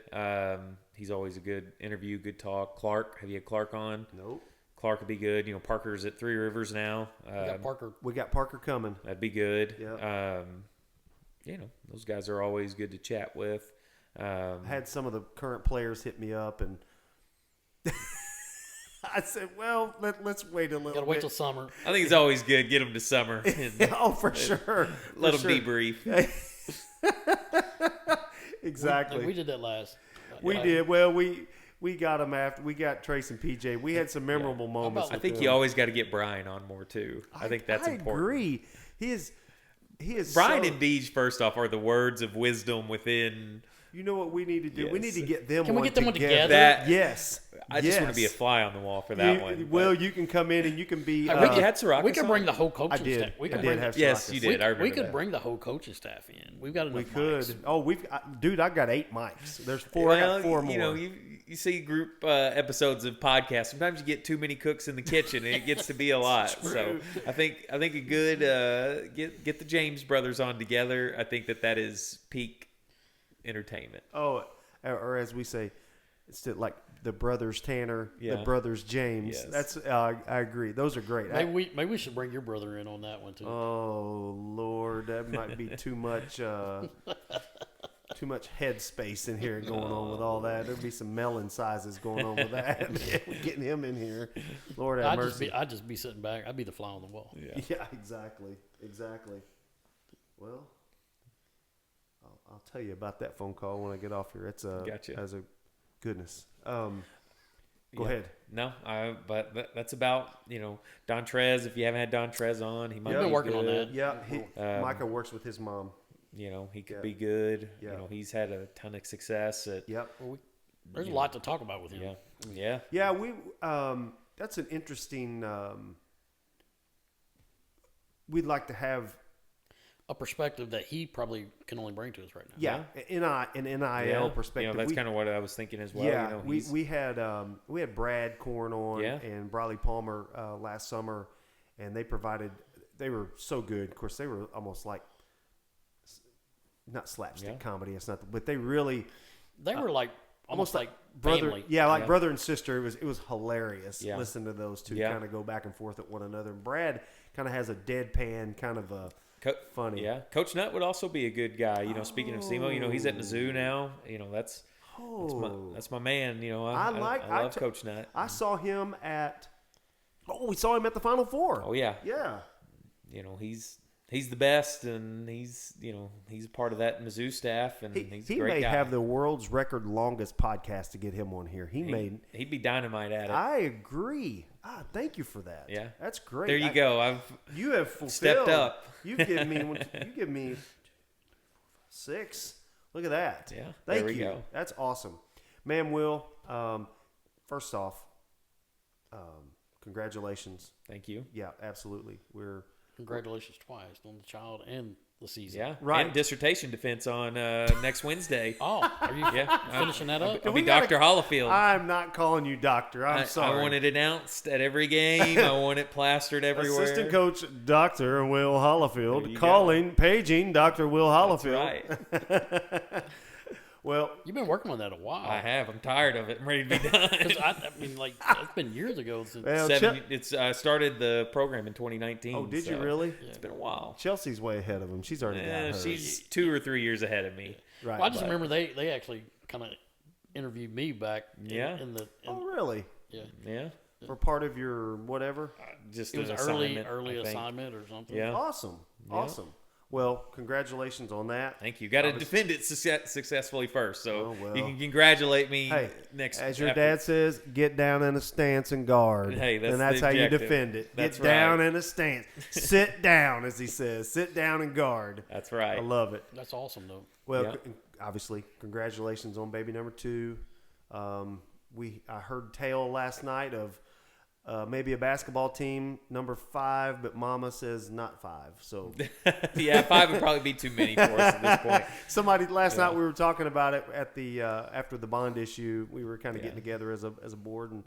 He's always a good interview, good talk. Clark, have you had Clark on? Nope. Clark would be good. Parker's at Three Rivers now. We got Parker coming. That'd be good. Yeah. Those guys are always good to chat with. I had some of the current players hit me up, and I said, well, let's wait a little bit. Gotta wait till summer. I think it's always good. Get them to summer. Oh, for sure. Let them debrief. Exactly. We did that last. We did. Well, we got them after. We got Trace and PJ. We had some memorable moments. I think you always got to get Brian on more, too. I think that's important. I agree. He is Brian and Deej, first off, are the words of wisdom within... You know what we need to do? Yes. We need to get them. Can we get them together? Yes. I just want to be a fly on the wall for that one. Well, you can come in and you can be. We could bring the whole coaching I did. staff. I did have Yes, you did. I remember We could that. bring the whole coaching staff in. We've got enough. We could. mics. Oh, dude, I got 8 mics. There's 4. I got 4 more. You see group episodes of podcasts. Sometimes you get too many cooks in the kitchen, and it gets to be a lot. So I think a good get the James brothers on together. I think that is peak entertainment. Oh, or as we say, it's like the brothers Tanner, the brothers James. Yes. That's I agree. Those are great. Maybe we should bring your brother in on that one too. Oh Lord, that might be too much. Too much head space in here going on with all that. There'd be some melon sizes going on with that. Getting him in here, Lord have mercy. I'd just be sitting back. I'd be the fly on the wall. Yeah, exactly. Well, I'll tell you about that phone call when I get off here. It's Gotcha. As a goodness. Go ahead. No, but that's about Don Trez. If you haven't had Don Trez on, he might be been working good. on that. Yeah, Micah works with his mom. He could be good. Yeah. He's had a ton of success at. Yep. Well, there's a lot to talk about with him. Yeah. We that's an interesting. We'd like to have a perspective that he probably can only bring to us right now. Yeah, an NIL perspective. That's kind of what I was thinking as well. Yeah, we had Brad Korn on and Briley Palmer last summer, and they were so good. Of course, they were almost like not slapstick comedy. It's not, but they were like almost like brother, family. Yeah, like brother and sister. It was hilarious. Listen to those two kind of go back and forth at one another. And Brad kind of has a deadpan kind of a. Funny. Yeah. Coach Nutt would also be a good guy. Speaking of SEMO, he's at Mizzou now. That's my man. I love Coach Nutt. I saw him we saw him at the Final Four. Oh yeah. Yeah. He's the best, and he's a part of that Mizzou staff, and he's a great guy. He may have the world's record longest podcast to get him on here. He'd be dynamite at it. I agree. Thank you for that. Yeah, that's great. There you go. You have fulfilled. Stepped up. You've given me 6. Look at that. Yeah. Thank you. Go. That's awesome, man. Will, first off, congratulations. Thank you. Yeah, absolutely. Congratulations twice on the child and the season. Yeah, Right. And dissertation defense on next Wednesday. Oh, are you finishing that up? I'll be Dr. Holifield. I'm not calling you doctor. I'm sorry. I want it announced at every game. I want it plastered everywhere. Assistant coach Dr. Will Holifield paging Dr. Will Holifield. That's right. Well, You've been working on that a while. I have. I'm tired of it. I'm ready to be done. I mean, like, it's been years ago since. well, I started the program in 2019. oh, did you so really? It's been a while. Chelsea's way ahead of him. She's already got hers. She's 2 or 3 years ahead of me. Right. Well, I just remember they actually kind of interviewed me back. Oh, really? Yeah. Yeah. For part of your whatever? Just It was an early assignment, assignment or something. Yeah. Awesome. Awesome. Well, congratulations on that. Thank you. Got to defend it successfully first, so well. you can congratulate me next. As your dad says, get down in a stance and guard. Hey, that's and that's the how you objective. defend it. That's Get down right. in a stance. Sit down, as he says. Sit down and guard. That's right. I love it. That's awesome, though. Well, Yeah. obviously, congratulations on baby number 2. I heard tale last night of maybe a basketball team number 5, but Mama says not 5. So Yeah, 5 would probably be too many for us at this point. somebody last night we were talking about it at the after the bond issue. We were kind of getting together as a board, and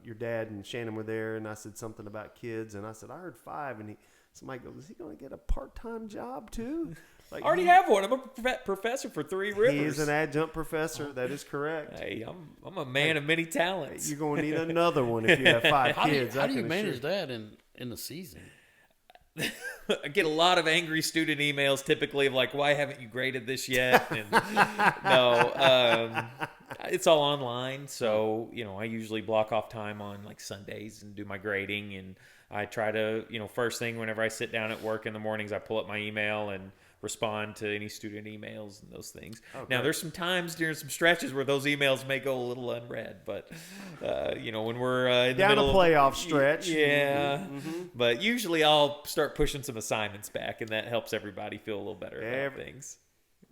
your dad and Shannon were there, and I said something about kids, and I said I heard 5, and somebody goes, is he going to get a part-time job too? Like, I already have one. I'm a professor for 3 Rivers. He is an adjunct professor. That is correct. Hey, I'm a man of many talents. You're going to need another one if you have 5 kids. How do you manage that in the season? I get a lot of angry student emails typically of like, why haven't you graded this yet? And it's all online. So, I usually block off time on like Sundays and do my grading. And I try to, first thing whenever I sit down at work in the mornings, I pull up my email and respond to any student emails and those things. Okay. Now, there's some times during some stretches where those emails may go a little unread, but when we're in the middle of playoff stretch, But usually I'll start pushing some assignments back, and that helps everybody feel a little better about things.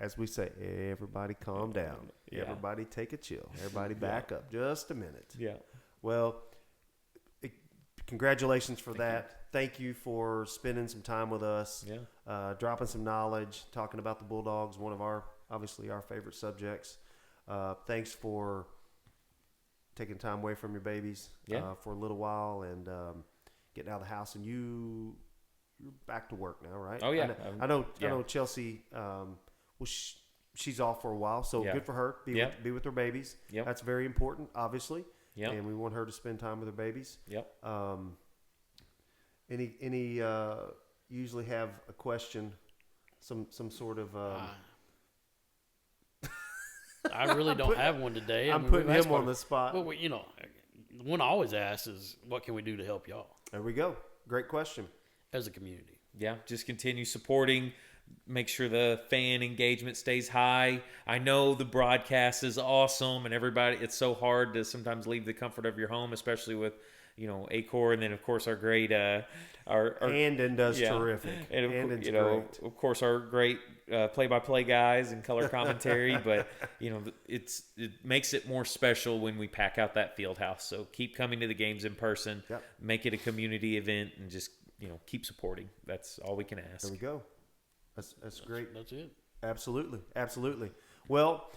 As we say, everybody calm down. Yeah. Everybody take a chill. Everybody back up just a minute. Yeah. Well, congratulations for that. Thank you for spending some time with us, dropping some knowledge, talking about the Bulldogs, one of our favorite subjects. Thanks for taking time away from your babies for a little while and getting out of the house. And you're back to work now, right? Oh, yeah. I know Chelsea, she's off for a while, so good for her. Be with her babies. Yep. That's very important, obviously. Yep. And we want her to spend time with her babies. Yep. Any usually have a question, some sort of. I really don't have one today. I'm putting him on the spot. Well, the one I always ask is, what can we do to help y'all? There we go. Great question. As a community. Yeah, just continue supporting. Make sure the fan engagement stays high. I know the broadcast is awesome, and everybody. It's so hard to sometimes leave the comfort of your home, especially with. Acor, and then of course our great Andon does terrific. And Andon's great. Of course our great play-by-play guys and color commentary, but it makes it more special when we pack out that field house. So keep coming to the games in person. Yep. Make it a community event, and just keep supporting. That's all we can ask. There we go. That's great. That's it. Absolutely. Well,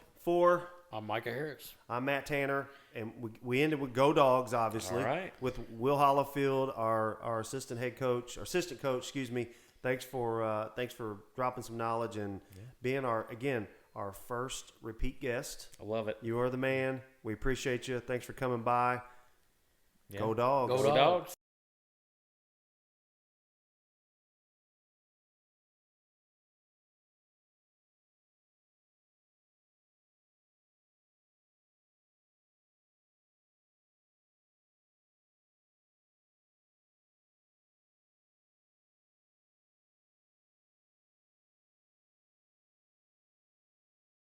I'm Micah Harris. I'm Matt Tanner, and we ended with Go Dogs, obviously. All right. With Will Holifield, our assistant coach. Excuse me. Thanks for dropping some knowledge and being our first repeat guest. I love it. You are the man. We appreciate you. Thanks for coming by. Yeah. Go Dogs. Go Dogs.